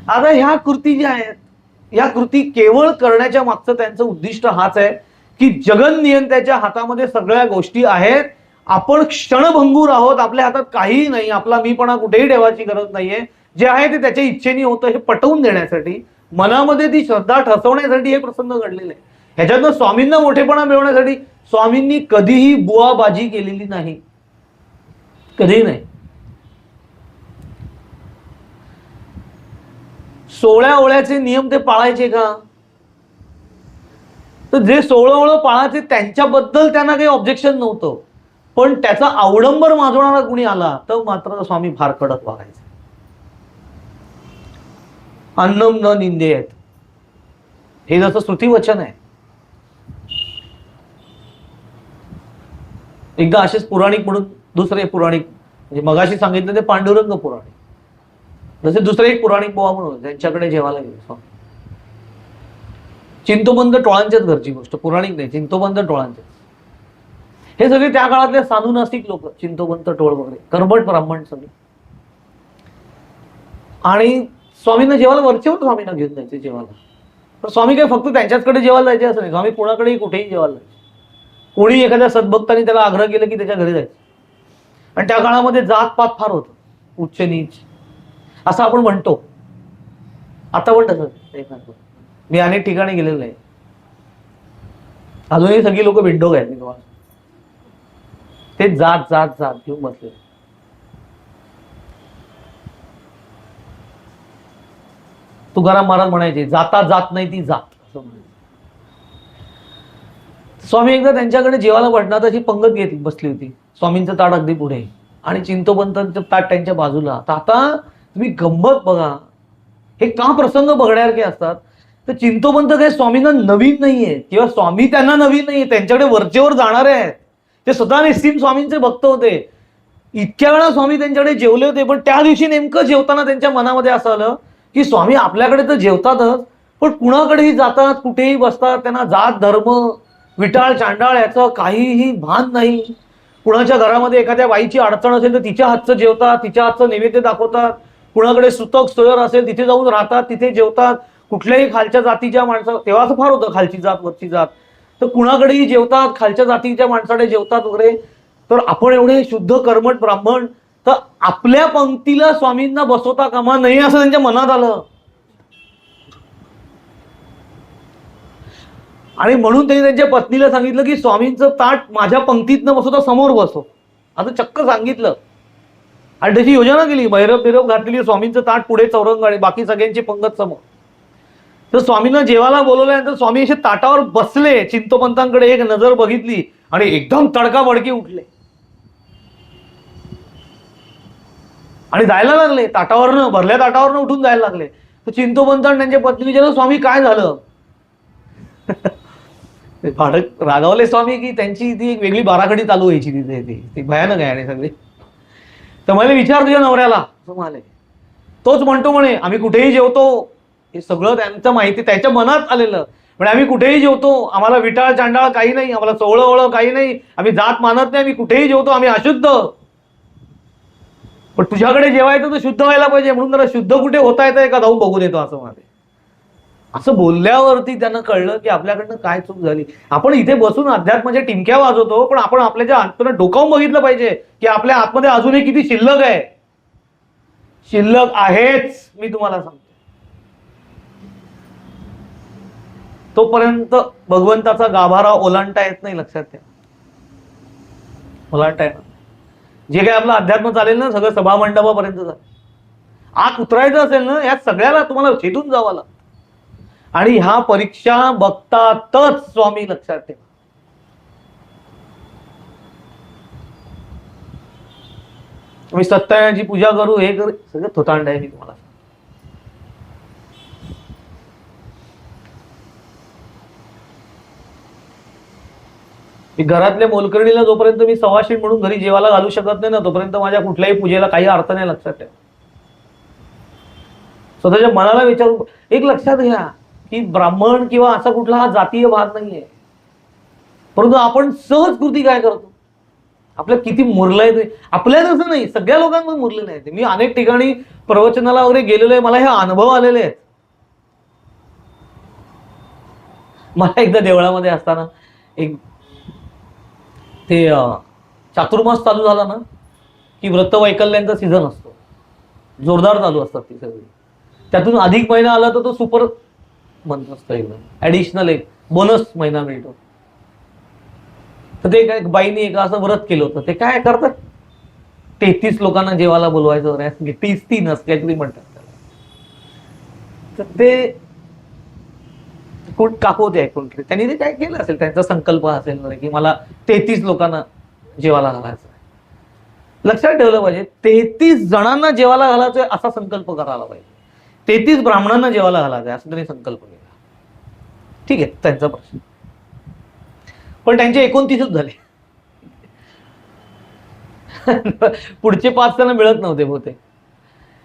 आता ह्या कृती ज्या आहेत, या कृती केवळ करण्याच्या मागचं त्यांचं उद्दिष्ट हाच आहे की जगन नियंत्याच्या हातामध्ये सगळ्या गोष्टी आहेत, आपण क्षणभंगूर आहोत, आपल्या हातात काहीही नाही, आपला मीपणा कुठेही ठेवायची गरज नाहीये, जे आहे ते त्याच्या इच्छेने होतं हे पटवून देण्यासाठी, मनामध्ये ती श्रद्धा ठसवण्यासाठी हे प्रसंग घडलेले आहे. ह्याच्यातनं स्वामींना मोठेपणा मिळवण्यासाठी स्वामींनी कधीही बुवाबाजी केलेली नाही, कधीही नाही. 16 ओळ्याचे नियम ते पाळायचे का? तर जे 16 ओळ पाळायचे त्यांच्याबद्दल त्यांना काही ऑब्जेक्शन नव्हतं, पण त्याचा अवडंबर माजवणारा कुणी आला तर मात्र स्वामी फार कडक वागायचे. अन्नम न निंदेत, हे जसं श्रुती वचन आहे. एकदा असेच पुराणिक म्हणून दुसरे पुराणिक, म्हणजे मगाशी सांगितलं ते पांडुरंग पुराणिक, जसे दुसरे एक पुराणिक बुवा म्हणून त्यांच्याकडे जेवायला गेले स्वामी. चिंतोबंद टोळांच्याच घरची गोष्ट, पुराणिक नाही, चिंतोबंद टोळांचे. हे सगळे त्या काळातले साधू नास्तिक लोक, चिंतोबंद टोळ वगैरे, कर्मठ ब्राह्मण सगळे. आणि स्वामींना जेवायला वरचेवर स्वामींना घेऊन जायचे जेवायला. पण स्वामी काय फक्त त्यांच्याचकडे जेवायला जायचे असं नाही, स्वामी कोणाकडेही कुठेही जेवायला जायचे. कोणी एखाद्या सद्भक्तांनी त्याला आग्रह केला की त्याच्या घरी जायचं. आणि त्या काळामध्ये जातपात फार होतं, उच्च नीच असं आपण म्हणतो. आता पण तसं, मी अनेक ठिकाणी गेलेलो आहे, अजूनही सगळी लोक बिंडोग आहेत. मी तुम्हाला ते जात जात जात घेऊन बसले. तुकाराम महाराज म्हणायचे, जाता जात नाही ती जात, असं म्हणायचे. स्वामी एकदा त्यांच्याकडे जेवायला वाटणार अशी पंगत घेतली बसली होती, स्वामींचं ताट अगदी पुढे आणि चिंतोबंतांचं ताट त्यांच्या बाजूला. तर आता तुम्ही गंमत बघा, हे का प्रसंग बघण्यासारखे असतात. तर चिंतोबंत काही स्वामींना नवीन नाहीये किंवा स्वामी त्यांना नवीन नाहीये, त्यांच्याकडे वरचेवर जाणारे आहेत. ते स्वतः निस्सीम स्वामींचे भक्त होते. इतक्या वेळा स्वामी त्यांच्याकडे जेवले होते, पण त्या दिवशी नेमकं जेवताना त्यांच्या मनामध्ये असं आलं की स्वामी आपल्याकडे तर जेवतातच, पण कुणाकडेही जातात, कुठेही बसतात, त्यांना जात धर्म विटाळ चांडाळ याचं काहीही भान नाही. कुणाच्या घरामध्ये एखाद्या बाईची अडचण असेल तर तिच्या हातचं जेवतात, तिच्या हातचं नैवेद्य दाखवतात. कुणाकडे सुतक सोयर असेल तिथे जाऊन राहतात, तिथे जेवतात. कुठल्याही खालच्या जातीच्या माणसं, तेव्हा असं फार होतं खालची जात वरची जात, तर कुणाकडेही जेवतात, खालच्या जातीच्या माणसाकडे जेवतात वगैरे. तर आपण एवढे शुद्ध कर्मठ ब्राह्मण, तर आपल्या पंक्तीला स्वामींना बसवता कामा नाही असं त्यांच्या मनात आलं. आणि म्हणून त्यांनी त्यांच्या पत्नीला सांगितलं की स्वामींचं ताट माझ्या पंक्तीत न बसवता समोर बसव, असं चक्क सांगितलं. आणि त्याची योजना केली, भैरव बिरव घातलेली, स्वामींचं ताट पुढे चौरंग आणि बाकी सगळ्यांची पंगत समोर. तर स्वामींना जेवायला बोलवल्यानंतर स्वामी असे ताटावर बसले, चिंतोपंतांकडे एक नजर बघितली आणि एकदम तडकाबडकी उठले आणि जायला लागले. ताटावरनं, भरल्या ताटावरनं उठून जायला लागले. तर चिंतोपंतांनी त्यांच्या पत्नी विचारलं, स्वामी काय झालं? भाडक रागावले स्वामी की त्यांची ती एक वेगळी बाराखडी चालू व्हायची तिथे, ती भयानक आहे आणि सगळे. तर मला विचार तुझ्या नवऱ्याला, असं म्हणाले. तोच म्हणतो म्हणे आम्ही कुठेही जेवतो, हे सगळं त्यांचं माहिती त्याच्या मनात आलेलं. म्हणजे आम्ही कुठेही जेवतो, आम्हाला विटाळ चांडाळ काही नाही, आम्हाला सोहळं ओळख काही नाही, आम्ही जात मानत नाही, आम्ही कुठेही जेवतो, आम्ही अशुद्ध. पण तुझ्याकडे जेवायचं तर शुद्ध व्हायला पाहिजे, म्हणून जरा शुद्ध कुठे होता येतं का जाऊन बघून येतो, असं म्हणाले. असं बोलल्यावरती त्यांना कळलं की आपल्याकडनं काय चूक झाली. आपण इथे बसून अध्यात्माच्या टिमक्या वाजवतो, पण आपण आपल्याच्या आतमध्ये डोकावून बघितलं पाहिजे की आपल्या आतमध्ये अजूनही किती शिल्लक आहे. शिल्लक आहेच, मी तुम्हाला सांगतो. तोपर्यंत भगवंताचा गाभारा ओलांडता येत नाही, लक्षात ठेवा. ओलांडता येणार जे काही आपलं अध्यात्म चालेल ना, सगळं सभामंडपापर्यंत जाईल. आत उतरायचं असेल ना, या सगळ्याला तुम्हाला छेदून जावं लागतं. आणि ह्या परीक्षा बघतातच स्वामी, लक्षात ठेवा. मी सत्यनारायणाची पूजा करू, हे करू, सगळं थोतांड आहे. मी तुम्हाला मी घरातल्या मोलकर्णीला जोपर्यंत मी सवाशीण म्हणून घरी जेवायला घालू शकत नाही ना, तोपर्यंत माझ्या कुठल्याही पूजेला काही अर्थ नाही, लक्षात ठेवा. स्वतःच्या मनाला विचारून एक लक्षात घ्या की ब्राह्मण किंवा असा कुठला हा जातीय भाग नाहीये, परंतु आपण सहज कृती काय करतो, आपल्या किती मुरलंय ते. आपल्या तसं नाही, सगळ्या लोकांमध्ये मुरलेलं आहे. मी अनेक ठिकाणी प्रवचनाला वगैरे गेलेलो आहे, मला हे अनुभव आलेले आहेत. मला एकदा देवळामध्ये असताना एक ते चातुर्मास चालू झाला ना की व्रत वैकल्यांचा सीझन असतो, जोरदार चालू असतात ती सगळी. त्यातून अधिक महिना आला तर तो सुपर मंथ असतो, एकदम ऍडिशनल एक बोनस महिना मिळतो. तर ते काय बाईने एका असं व्रत केलं होतं. ते काय करतात, 33 लोकांना जेवायला बोलवायचं, 33 काहीतरी म्हणतात त्याला. तर ते काकू होते कोणतरी, त्यांनी ते काय केलं असेल, त्यांचा संकल्प असेल बरं की मला 33 लोकांना जेवायला घालायचं. लक्षात ठेवलं पाहिजे, 33 जणांना जेवायला घालायचंय असा संकल्प करायला पाहिजे. 33 ब्राह्मणांना जेवायला घालायचंय असं त्यांनी संकल्प केला. ठीक आहे, त्यांचा प्रश्न. पण त्यांचे 29च झाले. पुढचे 5 त्यांना मिळत नव्हते बहुतेक.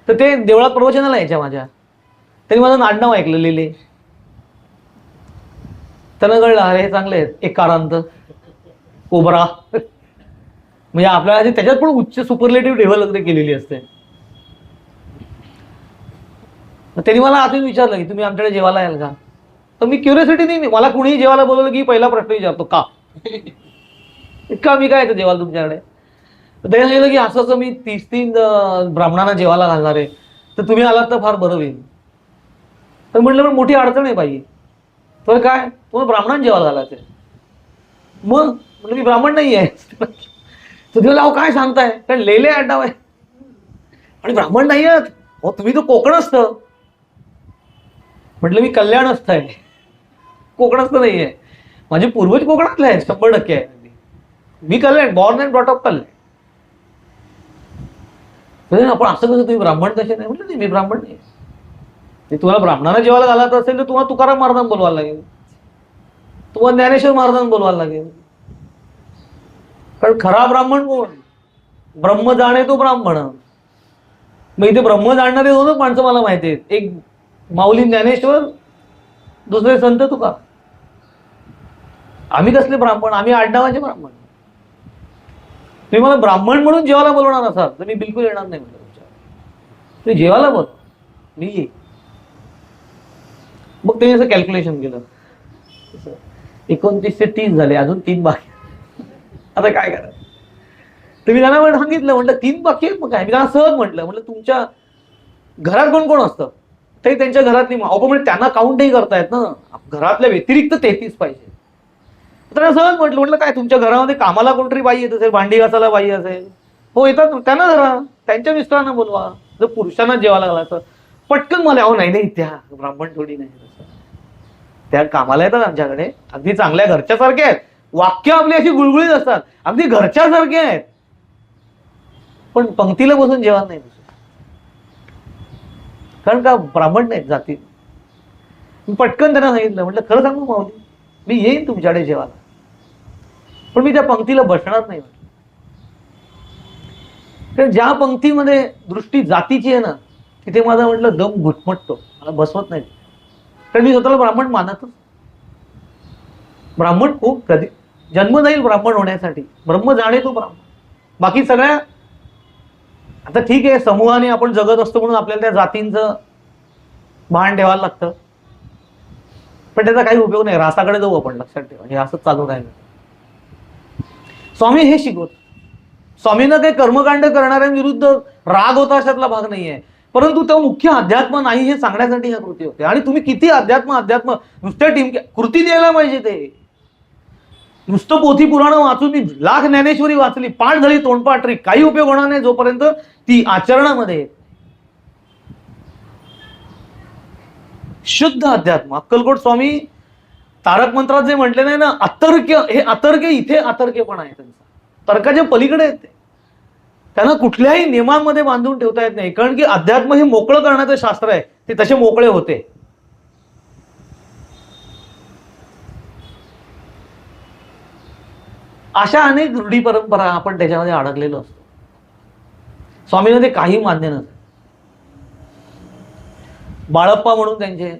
तर ते देवळात प्रवचनाला यायच्या माझ्या, त्यांनी माझं नाडनाव ऐकलं, लिहिले. त्यांना कळलं अरे हे चांगले आहेत, एक कारांत कोबरा. म्हणजे आपल्याला त्याच्यात पण उच्च सुपरलेटिव्ह लेव्हल केलेली असते. त्यांनी मला आतून विचारलं की तुम्ही आमच्याकडे जेवायला याल का. तर मी क्युरियोसिटी नाही, मला कुणीही जेवायला बोलवलं की पहिला प्रश्न विचारतो का. का मी काय येतं जेवायला तुमच्याकडे. तर त्यांनी सांगितलं की असं मी 33 ब्राह्मणांना जेवायला घालणार आहे, तर तुम्ही आलात तर फार बरं होईल. तर म्हटलं पण मोठी अडचण आहे बाई. तर काय, तुम्हाला ब्राह्मणांना जेवायला घालायचंय. मग म्हटलं मी ब्राह्मण नाही आहे. तर तुला काय सांगताय, कारण लेले आडनाव आहे आणि ब्राह्मण नाही आहेत. हो तुम्ही तर कोकणस्थ. म्हटलं मी कल्याणस्थ आहे, कोकणस्थ नाहीये. माझे पूर्वज कोकणातले आहेत, 100% आहे. मी कल्याण, बॉर्न अँड ब्रॉट अप कल्याण. आपण असं कसं तुम्ही ब्राह्मण कसे नाही. म्हटलं नाही मी ब्राह्मण नाही. तुम्हाला ब्राह्मणांना जेवायला घालायचं असेल तर तुम्हाला तुकाराम महाराजांना बोलवायला लागेल, तुम्हाला ज्ञानेश्वर महाराजांना बोलवायला लागेल. कारण खरा ब्राह्मण कोण, ब्रह्म जाणे तो ब्राह्मण. मग इथे ब्रह्म जाणणारे 2च माणसं मला माहिती आहेत, एक माऊली ज्ञानेश्वर, दुसरे संत तुका. आम्ही कसले ब्राह्मण, आम्ही आडनावाचे ब्राह्मण. तुम्ही मला ब्राह्मण म्हणून जेवायला बोलवणार असाल तर मी बिलकुल येणार नाही. म्हटलं तुमच्या तुम्ही जेवायला बोल, मी येईल. मग त्यांनी असं कॅल्क्युलेशन केलं, 29 ते 30 झाले, अजून 3 बाकी. आता काय करायचं. तुम्ही त्यांना सांगितलं, म्हटलं 3 बाकी आहेत. मग काय, मी त्यांना सहज म्हटलं तुमच्या घरात कोण कोण असतं. ते त्यांच्या घरातली म्हणजे त्यांना काउंटही करतायत ना, घरातल्या व्यतिरिक्त 33 पाहिजे. त्यांना सहज म्हटलं काय तुमच्या घरामध्ये कामाला कोणतरी बाई येत असेल, भांडी घासायला बाई असेल, हो येतात, त्यांना धरा, त्यांच्या मिस्टरांना बोलवा. जर पुरुषांना जेवायला घालायचं, पटकन मला अहो नाही त्या ब्राह्मण थोडी नाही, त्या कामाला येतात आमच्याकडे, अगदी चांगल्या घरच्या सारखे आहेत, वाक्य आपली अशी गुळगुळीत असतात, अगदी घरच्या सारखे आहेत, पण पंक्तीला बसून जेवण नाही बसत. कारण का ब्राह्मण नाहीत जाती. पटकन त्यांना सांगितलं, म्हटलं खरं सांगू माऊली, मी येईन तुमच्याकडे जेवायला, पण मी त्या पंक्तीला बसणार नाही. कारण ज्या पंक्तीमध्ये दृष्टी जातीची आहे ना, तिथे माझा म्हटलं दम घुटमटतो, मला बसवत नाही. कारण मी स्वतःला ब्राह्मण मानतच. ब्राह्मण खूप कधी जन्म जाईल ब्राह्मण होण्यासाठी, ब्रह्म जाणे तो ब्राह्मण. बाकी सगळ्या आता ठीक आहे, समूहाने आपण जगत असतो म्हणून आपल्याला त्या जातींचं भान ठेवायला लागतं, पण त्याचा काही उपयोग नाही. रासाकडे जाऊ आपण, लक्षात ठेवा, हे असंच चालू राहिलं. स्वामी हे शिकवत, स्वामींना काही कर्मकांड करणाऱ्यांविरुद्ध राग होता अशातला भाग नाहीये, परंतु तो मुख्य अध्यात्म नाही हे सांगण्यासाठी ह्या कृती होते. आणि तुम्ही किती अध्यात्म नुसत्या कृती द्यायला पाहिजे. ते नुसतं पोथी पुराण वाचून मी लाख ज्ञानेश्वरी वाचली, पाठ झाली तोंडपाठ, काही उपयोग होणार नाही जोपर्यंत ती आचरणामध्ये. शुद्ध अध्यात्म. अक्कलकोट स्वामी तारक मंत्रात जे म्हटले नाही ना, अतर्क्य, हे अतर्क्य, इथे अतर्क्यपणा आहे त्यांचा, तर्काच्या पलीकडे आहेत. त्यांना कुठल्याही नियमांमध्ये बांधून ठेवता येत नाही, कारण की अध्यात्म हे मोकळं करण्याचं शास्त्र आहे. ते तसे मोकळे होते. अशा अनेक रूढी परंपरा आपण त्याच्यामध्ये अडकलेलो असतो. स्वामींना ते काही मान्य नसतं. बाळप्पा म्हणून त्यांचे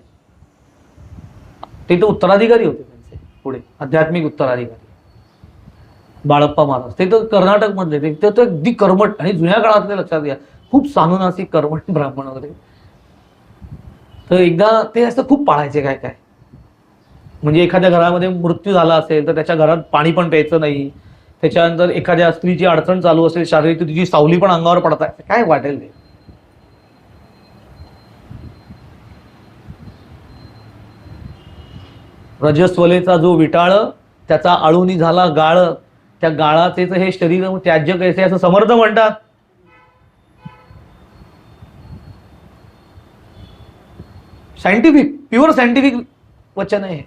ते तर उत्तराधिकारी होते, त्यांचे पुढे आध्यात्मिक उत्तराधिकारी बाळप्पा महाराज. ते तर कर्नाटक मधले, ते तर अगदी कर्मठ आणि जुन्या काळातले, लक्षात घ्या, खूप सानुनासिक कर्मठ ब्राह्मण वगैरे. तर एकदा ते असं खूप पाळायचे काय काय, म्हणजे एखाद्या घरामध्ये मृत्यू झाला असेल तर त्याच्या घरात पाणी पण प्यायचं नाही. त्याच्यानंतर एखाद्या स्त्रीची अडचण चालू असेल शारीरिक, तर तिची सावली पण अंगावर पडताय, काय वाटेल ते. रजस्वलेचा जो विटाळ, त्याचा आळूनी झाला गाळ, त्या गाळाचेच हे शरीर त्याज्य कैसे, असं समर्थ म्हणतात. सायंटिफिक, प्युअर सायंटिफिक वचन आहे.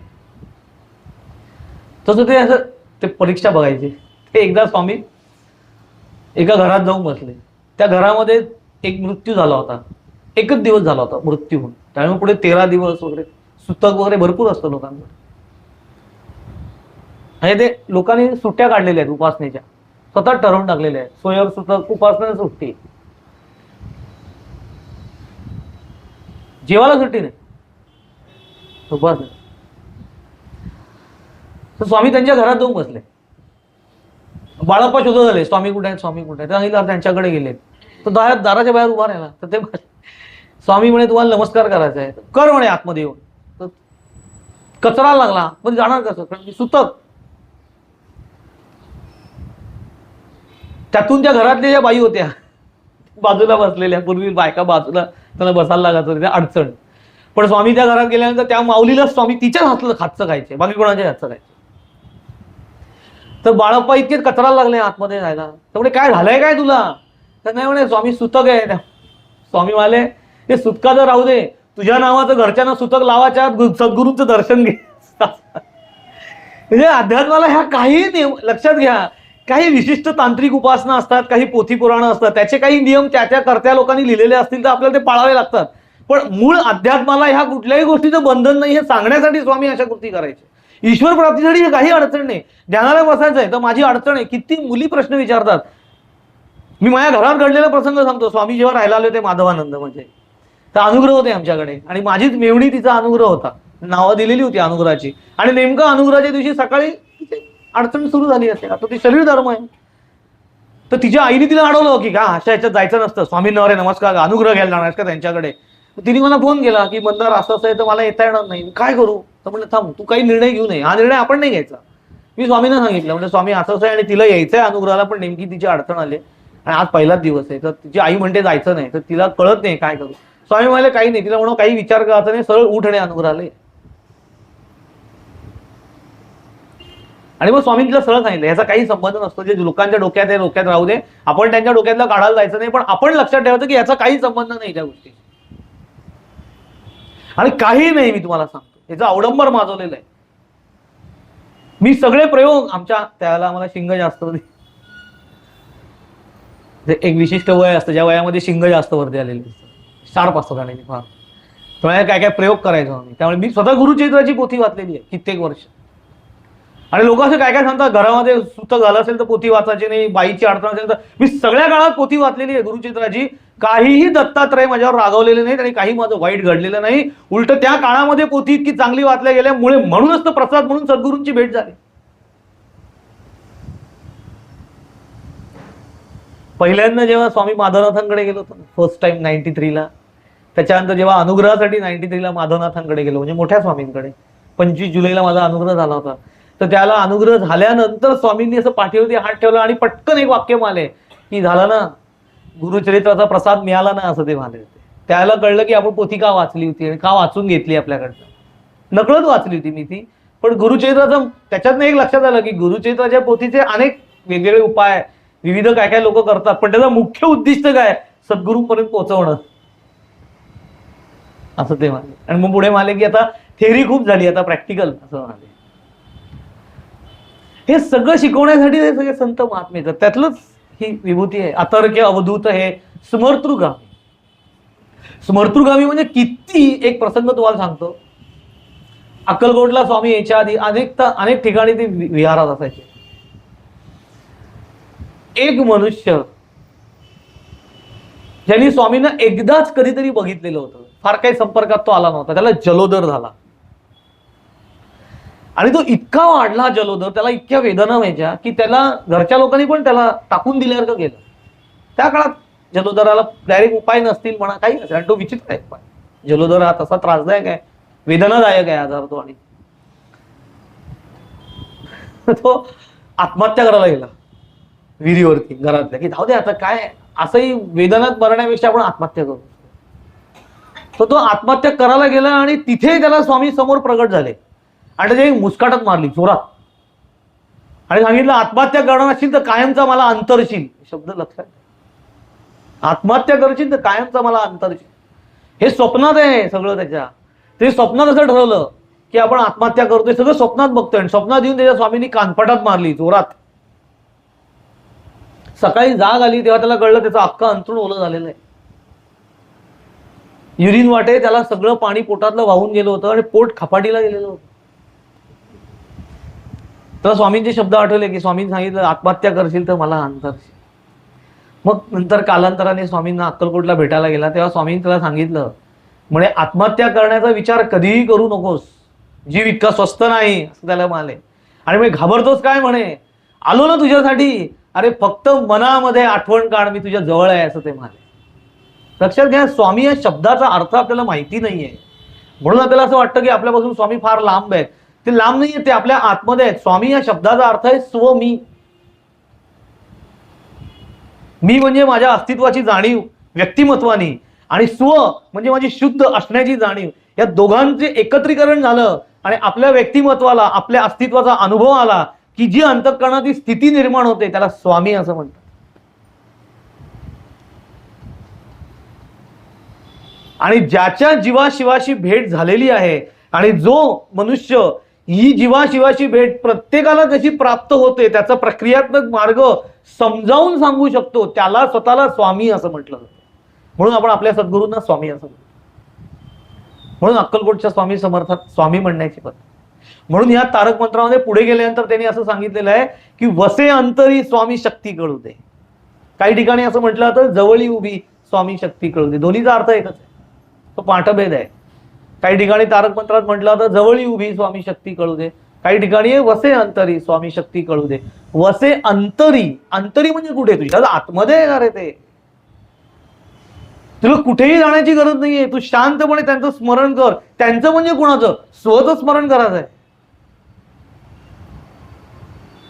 तसं ते असं ते परीक्षा बघायची. ते एकदा स्वामी एका घरात जाऊन बसले. त्या घरामध्ये एक मृत्यू झाला होता. एकच दिवस झाला होता मृत्यू होऊन. त्यामुळे पुढे 13 दिवस वगैरे सुतक वगैरे भरपूर असतं लोकांकडे. आणि ते लोकांनी सुट्ट्या काढलेल्या आहेत उपासनेच्या, स्वतः ठरवून टाकलेल्या आहेत. स्वयं सुतक उपासना सुट्टी, जेवायला सुट्टी नाही, उपासना. तर स्वामी त्यांच्या घरात जाऊन बसले. बाळप्पा शोधत झाले स्वामी कुठे आहेत, स्वामी कुठे आहेत. सांगितलं त्यांच्याकडे गेले. तो दाराच्या बाहेर उभा राहिला. तर ते स्वामी म्हणे तुम्हाला नमस्कार करायचा आहे, कर म्हणे आतमध्ये येऊन. तर कचरा लागला, पण जाणार कसं, कारण सुतक. त्यातून त्या घरातल्या ज्या बाई होत्या बाजूला बसलेल्या, पूर्वी बायका बाजूला त्यांना बसायला लागत होते, अडचण. पण स्वामी त्या घरात गेल्यानंतर त्या माऊलीला स्वामी तिच्याच हातचं खायचे, बाकी कोणाच्या हातचं खायचे. तर बाळप्पा इतके कचरा लागले आतमध्ये जायला. तर म्हणे काय झालंय काय तुला. तर नाही म्हणे स्वामी सुतक आहे. स्वामी म्हणाले ते सुतकाचं राहू दे, तुझ्या नावाचं घरच्यांना सुतक लावायच्या सद्गुरूंचं दर्शन घे. म्हणजे अध्यात्माला ह्या काही लक्षात घ्या, काही विशिष्ट तांत्रिक उपासना असतात, काही पोथी पुराणं असतात, त्याचे काही नियम त्या कर्त्या लोकांनी लिहिलेले असतील तर आपल्याला ते पाळावे लागतात. पण मूळ अध्यात्माला ह्या कुठल्याही गोष्टीचं बंधन नाही हे सांगण्यासाठी स्वामी अशा कृती करायचे. ईश्वर प्राप्तीसाठी काही अडचण नाही. ध्यानाला बसायचंय तर माझी अडचण आहे. किती मुली प्रश्न विचारतात. मी माझ्या घरात घडलेला प्रसंग सांगतो. स्वामी जेव्हा राहायला आले होते माधवानंद म्हणजे, तर अनुग्रह होते आमच्याकडे आणि माझीच मेवणी तिचा अनुग्रह होता, नावं दिलेली होती अनुग्रहाची. आणि नेमकं अनुग्रहाच्या दिवशी सकाळी अडचण सुरू झाली असेल. आता ती शरीर धर्म आहे. तर तिच्या आईने तिला अडवलं की का अशा ह्याच्यात जायचं नसतं, स्वामींना रे नमस्कार, अनुग्रह घ्यायला जाणार का त्यांच्याकडे. तिने मला फोन केला की मंदार असं असं आहे तर मला येता येणार नाही, काय करू. तर म्हणलं थांब, तू काही निर्णय घेऊ नये, हा निर्णय आपण नाही घ्यायचा. मी स्वामींना सांगितलं, म्हणजे स्वामी असं असं आहे आणि तिला यायचंय अनुग्रहाला, पण नेमकी तिची अडचण आली आणि आज पहिलाच दिवस आहे. तर तिची आई म्हणते जायचं नाही, तर तिला कळत नाही काय करू. स्वामी म्हणाले काही नाही, तिला म्हणून काही विचार करायचा नाही, सरळ उठणे अनुग्रहाला. आणि मग स्वामी तिला सरळ सांगितलं याचा काही संबंध नसतो, जे लोकांच्या डोक्यात आहे डोक्यात राहू दे, आपण त्यांच्या डोक्यातला काढायला जायचं नाही. पण आपण लक्षात ठेवायचं की याचा काही संबंध नाही त्या गोष्टी. आणि काही नाही, मी तुम्हाला सांगतो याचा अवडंबर माजवलेलं आहे मी. सगळे प्रयोग आमच्या त्याला आम्हाला शिंग जास्त होते. एक विशिष्ट वय असतं ज्या वयामध्ये शिंग जास्त वरती आलेली असतं, शार्प असतात आणि फार. त्यामुळे काय काय प्रयोग करायचो आम्ही. त्यामुळे मी स्वतः गुरुचरित्राची पोथी वाचलेली आहे कित्येक वर्ष. आणि लोक असं काय काय सांगतात घरामध्ये सुतक झालं असेल तर पोथी वाचायची नाही, बाईची अडचण असेल तर. मी सगळ्या काळात पोथी वाचलेली आहे गुरुचरित्राची. काहीही दत्तात्रय माझ्यावर रागवलेले नाहीत आणि काही माझं वाईट घडलेलं नाही. उलट त्या काळामध्ये पोथी इतकी चांगली वाचल्या गेल्यामुळे म्हणूनच तर प्रसाद म्हणून सद्गुरूंची भेट झाली. पहिल्यांदा जेव्हा स्वामी माधवनाथांकडे गेलो होतो फर्स्ट टाइम 93ला, त्याच्यानंतर जेव्हा अनुग्रहासाठी 93ला माधवनाथांकडे गेलो, म्हणजे मोठ्या स्वामींकडे, 25 जुलैला माझा अनुग्रह झाला होता. तर त्याला अनुग्रह झाल्यानंतर स्वामींनी असं पाठीवरती हात ठेवला आणि पटकन एक वाक्य माले की झालं ना, गुरुचरित्राचा प्रसाद मिळाला ना, असं ते म्हणाले होते. त्याला कळलं की आपण पोथी का वाचली होती आणि का वाचून घेतली आपल्याकडनं. नकळत वाचली होती मी ती, पण गुरुचरित्राचं त्याच्यातनं एक लक्षात आलं की गुरुचरित्राच्या पोथीचे अनेक वेगवेगळे उपाय विविध काय काय लोक करतात, पण त्याचं मुख्य उद्दिष्ट काय, सद्गुरूंपर्यंत पोहोचवणं, असं ते म्हणाले. आणि मग पुढे म्हणाले की आता थेअरी खूप झाली, आता प्रॅक्टिकल, असं म्हणाले. हे सगळं शिकवण्यासाठी हे सगळे संत महात्मे येतात. त्यातलंच ही विभूती आहे. अतर्क्य अवधूत हे स्मर्तृगामी. स्मर्तृगामी म्हणजे किती, एक प्रसंग तुम्हाला सांगतो. अक्कलकोटला स्वामी यायच्या आधी अनेक ठिकाणी ते विहारात असायचे. एक मनुष्य ज्यांनी स्वामींना एकदाच कधीतरी बघितलेलं होतं, फार काही संपर्कात तो आला नव्हता, त्याला जलोदर झाला. आणि तो इतका वाढला जलोदर, त्याला इतक्या वेदना व्हायच्या की त्याला घरच्या लोकांनी पण त्याला टाकून दिल्यासारखं केलं. त्या काळात जलोदराला डायरेक्ट उपाय नसतील म्हणा, काही नसेल. आणि तो विचित्र आहे उपाय. जलोदर हा तसा त्रासदायक आहे, वेदनादायक आहे आजार तो. आणि तो आत्महत्या करायला गेला विहिरीवरती घरातल्या, की जाऊ दे आता काय, असंही वेदनात मरण्यापेक्षा आपण आत्महत्या करू. तो आत्महत्या करायला गेला आणि तिथे त्याला स्वामी समोर प्रगट झाले आणि त्याची मुस्काटात मारली जोरात आणि सांगितलं आत्महत्या करणार असशील तर कायमचा मला अंतरशील. शब्द लक्षात, आत्महत्या करशील तर कायमचा मला अंतरशील. हे स्वप्नात आहे सगळं त्याच्या. ते स्वप्नात असं ठरवलं की आपण आत्महत्या करतोय, सगळं स्वप्नात बघतोय, आणि स्वप्नात येऊन त्याच्या स्वामींनी कानफटात मारली जोरात. सकाळी जाग आली तेव्हा त्याला कळलं त्याचं अख्खं अंथरूण ओलं झालेलं आहे. युरिन वाटे त्याला सगळं पाणी पोटातलं वाहून गेलं होतं आणि पोट खपाटीला गेलेलं होतं. त्याला स्वामींचे शब्द आठवले की स्वामींनी सांगितलं आत्महत्या करशील तर मला अंतर. मग नंतर कालांतराने स्वामींना अक्कलकोटला भेटायला गेला तेव्हा स्वामींनी त्याला सांगितलं, म्हणे आत्महत्या करण्याचा विचार कधीही करू नकोस, जीव इतका स्वस्त नाही असं त्याला म्हणाले. आणि मी घाबरतोस काय म्हणे, आलो ना तुझ्यासाठी, अरे फक्त मनामध्ये आठवण काढ, मी तुझ्या जवळ आहे असं ते म्हणाले. लक्षात घ्या, स्वामी या शब्दाचा अर्थ आपल्याला माहिती नाहीये, म्हणून आपल्याला असं वाटतं की आपल्यापासून स्वामी फार लांब आहेत. ते लांब नाहीये, ते आपल्या आतमध्ये आहेत. स्वामी या शब्दाचा अर्थ आहे स्वमी. मी म्हणजे माझ्या अस्तित्वाची जाणीव व्यक्तिमत्वानी, आणि स्व म्हणजे माझी शुद्ध असण्याची जाणीव. या दोघांचे एकत्रीकरण झालं आणि आपल्या व्यक्तिमत्वाला आपल्या अस्तित्वाचा अनुभव आला की जी अंतःकरणाची स्थिती निर्माण होते त्याला स्वामी असं म्हणतात. आणि ज्याच्या जीवाशिवाशी भेट झालेली आहे, आणि जो मनुष्य ही जीवाशिवाची भेट प्रत्येकाला कशी प्राप्त होते त्याचा प्रक्रियात्मक मार्ग समजावून सांगू शकतो, त्याला स्वतःला स्वामी असं म्हटलं जातं. म्हणून आपण आपल्या सद्गुरूंना स्वामी असं म्हणतो. म्हणून अक्कलकोटच्या स्वामी समर्थात स्वामी म्हणण्याची पद्धत. म्हणून या तारक मंत्रामध्ये पुढे गेल्यानंतर त्यांनी असं सांगितलेलं आहे की वसे अंतरी स्वामी शक्ती कळू दे. काही ठिकाणी असं म्हटलं जातं जवळी उभी स्वामी शक्ती कळू दे. दोन्हीचा अर्थ एकच आहे, तो पाठभेद आहे. काही ठिकाणी तारक मंत्रात म्हटलं जातं जवळी उभी स्वामी शक्ती कळू दे, काही ठिकाणी वसे अंतरी स्वामी शक्ती कळू दे. वसे अंतरी, अंतरी म्हणजे कुठे, तुझ्या आतमध्ये येणार आहे ते. तुला कुठेही जाण्याची गरज नाहीये, तू शांतपणे त्यांचं स्मरण कर. त्यांचं म्हणजे कुणाचं, स्वतः स्मरण करायचं आहे.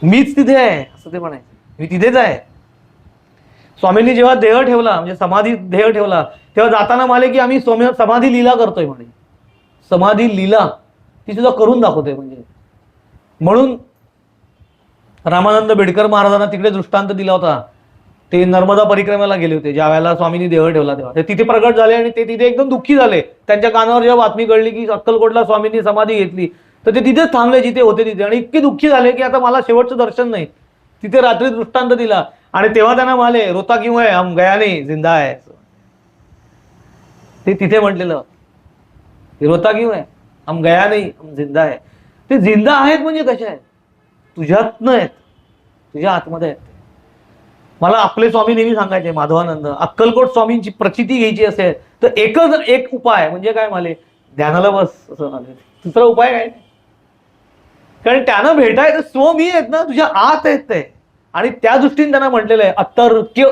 मीच तिथे आहे असं ते म्हणायचं, मी तिथेच आहे. स्वामींनी जेव्हा देह ठेवला म्हणजे समाधी देह ठेवला तेव्हा जाताना म्हणाले की आम्ही समाधी लीला करतोय म्हणे. समाधी लीला ती सुद्धा करून दाखवते म्हणजे. म्हणून रामानंद बेडकर महाराजांना तिकडे दृष्टांत दिला होता. ते नर्मदा परिक्रमेला गेले होते ज्या वेळेला स्वामींनी देह ठेवला तेव्हा ते तिथे प्रगट झाले आणि ते तिथे एकदम दुःखी झाले. त्यांच्या कानावर जेव्हा बातमी कळली की अक्कलकोटला स्वामींनी समाधी घेतली तर ते तिथेच थांबले जिथे होते तिथे, आणि इतके दुःखी झाले की आता मला शेवटचं दर्शन नाही. तिथे रात्री दृष्टांत दिला आणि तेव्हा त्यांना म्हणाले रोता क्यों है, हम गया नहीं जिंदा है. ते तिथे म्हटलेलं रोता क्यों है, हम गया नहीं हम जिंदा है. ते जिंदा आहेत म्हणजे कशा आहेत, तुझ्यातनं आहेत, तुझ्या आतमध्ये आहेत. मला आपले स्वामी नेहमी सांगायचे माधवानंद, अक्कलकोट स्वामींची प्रचिती घ्यायची असेल तर एकच एक उपाय म्हणजे काय म्हणाले, ध्यानाला बस असं म्हणाले. दुसरा उपाय काय, कारण त्यानं भेटायचं स्वमी आहेत ना, तुझ्या आत आहेत ते. आणि त्या दृष्टीने त्यांना म्हटलेलं आहे अतर्क्य.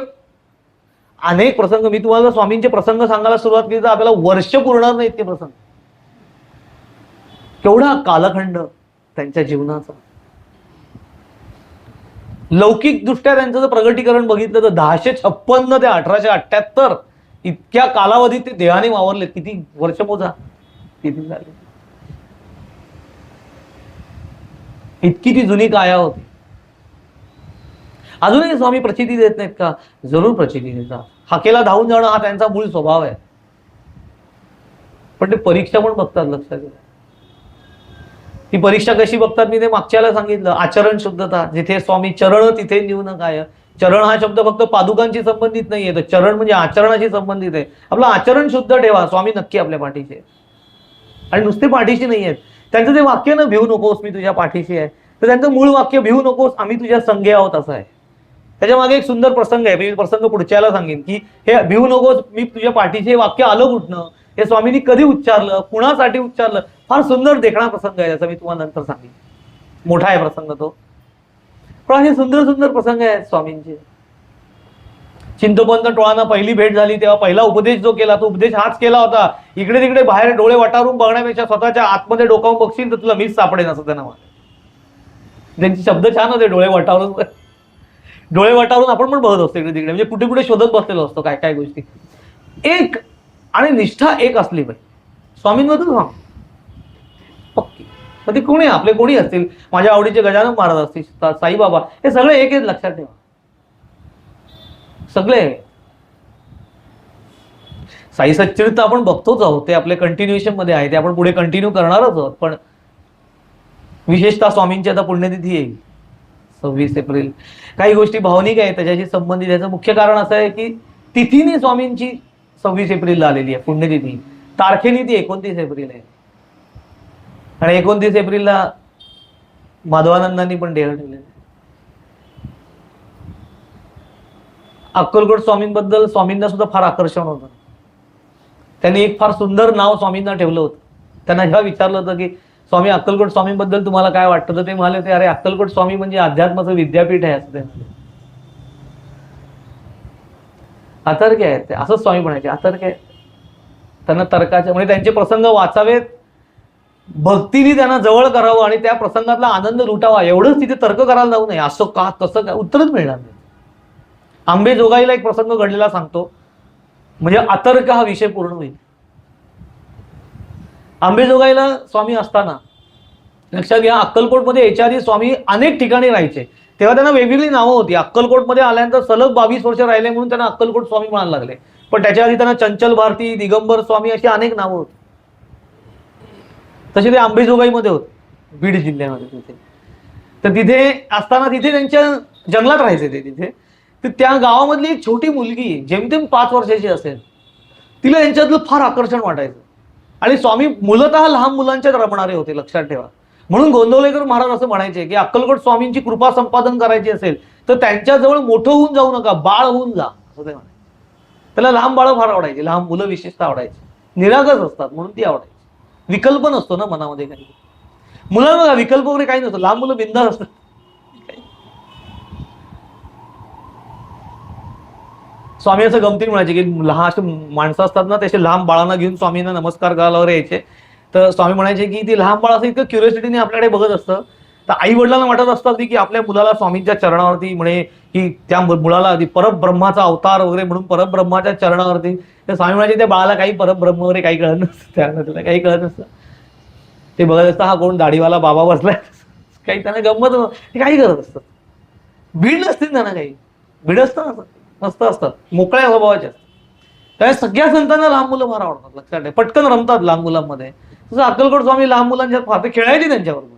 अनेक प्रसंग मी तुम्हाला स्वामींचे प्रसंग सांगायला सुरुवात केली तर आपल्याला वर्ष पुरणार नाहीत ते प्रसंग. केवढा कालखंड त्यांच्या जीवनाचा. लौकिक दृष्ट्या त्यांचं जर प्रगटीकरण बघितलं तर 1056 ते 1878 इतक्या कालावधीत ते देहाने वावरले. किती वर्ष मोजा, किती झाले, इतकी ती जुनी काया होती. अजूनही स्वामी प्रचिती देत नाहीत का, जरूर प्रचिती देतात. हाकेला धावून जाणं हा त्यांचा मूळ स्वभाव आहे. पण ते परीक्षा पण बघतात, लक्षात घ्या. ती परीक्षा कशी बघतात मी ते मागच्याला सांगितलं. आचरण शुद्धता, जिथे स्वामी चरण तिथे न्यून काय. चरण हा शब्द फक्त पादुकांशी संबंधित नाहीये, तर चरण म्हणजे आचरणाशी संबंधित आहे. आपलं आचरण शुद्ध ठेवा, स्वामी नक्की आपल्या पाठीशी आहे. आणि नुसते पाठीशी नाही आहेत, त्यांचं ते वाक्य ना भिवू नकोस मी तुझ्या पाठीशी आहे, तर त्यांचं मूळ वाक्य भिवू नकोस आम्ही तुझ्या संगे आहोत असं आहे. त्याच्या मागे एक सुंदर प्रसंग आहे, मी प्रसंग पुढच्याला सांगेन की हे भिवू नकोस मी तुझ्या पाठीशी हे वाक्य आलं कुठनं, हे स्वामींनी कधी उच्चारलं, कुणासाठी उच्चारलं, फार सुंदर देखणा प्रसंग आहे, त्याचा मी तुम्हाला नंतर सांगेन. मोठा आहे प्रसंग तो, पण हे सुंदर सुंदर प्रसंग आहेत स्वामींचे. चिंतपंत टोळांना पहिली भेट झाली तेव्हा पहिला उपदेश जो केला तो उपदेश हाच केला होता, इकडे तिकडे बाहेर डोळे वाटारून बघण्यापेक्षा स्वतःच्या आतमध्ये डोकावून बघशील तर तुला मीच सापडेन असं त्यांना वाटतं. त्यांचे शब्द छान होते, डोळे वाटारून. डोळे वाटारून आपण पण बघत असतो इकडे तिकडे, म्हणजे कुठे कुठे शोधत बसलेलो असतो काय काय गोष्टी. एक आणि निष्ठा एक असली पाहिजे स्वामींमधून. हा पक्की. तर ते कोणी आपले कोणी असतील, माझ्या आवडीचे गजानन महाराज असतील, साईबाबा, हे सगळे एक आहेत, लक्षात ठेवा. सगळे साई सच्चरित्र आपण बघतोच आहोत, ते आपले कंटिन्युएशन मध्ये आहे, ते आपण पुढे कंटिन्यू करणारच आहोत. पण विशेषतः स्वामींची आता पुण्यतिथी येईल 26 एप्रिल. काही गोष्टी भावनिक आहेत त्याच्याशी संबंधित. याचं मुख्य कारण असं आहे की तिथीने स्वामींची 26 एप्रिलला आलेली आहे पुण्यतिथी. तारखेने ती 29 एप्रिल आहे. आणि 29 एप्रिलला माधवानंदांनी पण देह ठेवले. अक्कलकोट स्वामींबद्दल स्वामींना सुद्धा फार आकर्षण होतं. त्यांनी एक फार सुंदर नाव स्वामींना ठेवलं होतं. त्यांना जेव्हा विचारलं होतं की स्वामी अक्कलकोट स्वामींबद्दल तुम्हाला काय वाटतं, तर ते म्हणाले होते, अरे अक्कलकोट स्वामी म्हणजे अध्यात्माचं विद्यापीठ आहे असं ते म्हणाले. अतर्क्य आहेत ते, असंच स्वामी म्हणायचे, अतर्क्य आहेत. त्यांना तर्काच्या म्हणजे त्यांचे प्रसंग वाचावेत, भक्तीने त्यांना जवळ करावं आणि त्या प्रसंगातला आनंद लुटावा, एवढंच. तिथे तर्क करायला जाऊ नये, असं का तसं काय, उत्तरच मिळणार नाही. आंबेजोगाईला एक प्रसंग घडलेला सांगतो, म्हणजे अतर्क हा विषय पूर्ण होईल. आंबेजोगाईला स्वामी असताना, लक्षात घ्या, अक्कलकोटमध्ये याच्या आधी स्वामी अनेक ठिकाणी राहायचे, तेव्हा त्यांना वेगवेगळी नावं होती. अक्कलकोटमध्ये आल्यानंतर सलग 22 वर्ष राहिले म्हणून त्यांना अक्कलकोट स्वामी म्हणायला लागले. पण त्याच्या आधी त्यांना चंचल भारती, दिगंबर स्वामी अशी अनेक नावं होती. तसे ते आंबेजोगाईमध्ये होते, बीड जिल्ह्यामध्ये. तिथे तर तिथे असताना तिथे त्यांच्या जंगलात राहायचे ते तिथे. तर त्या गावामधली एक छोटी मुलगी जेमतेम 5 वर्षाची असेल, तिला यांच्यातलं फार आकर्षण वाटायचं. आणि स्वामी मूलतः लहान मुलांच्यात रमणारे होते, लक्षात ठेवा. म्हणून गोंदवलेकर महाराज असं म्हणायचे की अक्कलकोट स्वामींची कृपा संपादन करायची असेल तर त्यांच्याजवळ मोठं होऊन जाऊ नका, बाळ होऊन जा, असं ते म्हणायचे. त्याला लहान बाळं फार आवडायची, लहान मुलं विशेषतः आवडायची. निरागस असतात म्हणून ती आवडायची. विकल्प नसतो ना मनामध्ये काही. मुलांना बघा विकल्प वगैरे काही नसतो, लहान मुलं बिंदास असतात. स्वामी असं गमतीने म्हणायचे की लहान असे माणसं असतात ना, त्याचे लहान बाळांना घेऊन स्वामींना नमस्कार करायला वगैरे यायचे. तर स्वामी म्हणायचे की ती लहान बाळ असं इतकं क्युरिओसिटीने आपल्याकडे बघत असतं, तर आई वडिलांना वाटत असतात की आपल्या मुलाला स्वामींच्या चरणावरती म्हणे की त्या मुलाला परब्रह्माचा अवतार वगैरे म्हणून परब्रह्माच्या चरणावरती. तर स्वामी म्हणायचे त्या बाळाला काही परब्रह्म वगैरे काही कळत नसतं, त्याला काही कळत नसतं. ते बघत असतं हा कोण दाढीवाला बाबा बसलाय, काही त्यांना गंमत, ते काही करत असतात. भीड नसते त्यांना, काही भीड असतं, मस्त असतात, मोकळ्या स्वभावाच्या. त्यामुळे सगळ्या संतांना लहान मुलं फार आवडतात, लक्षात ठेवा. पटकन रमतात लहान मुलांमध्ये. तसं अक्कलकोट स्वामी लहान मुलांच्या फार, ते खेळायचे त्यांच्याबरोबर.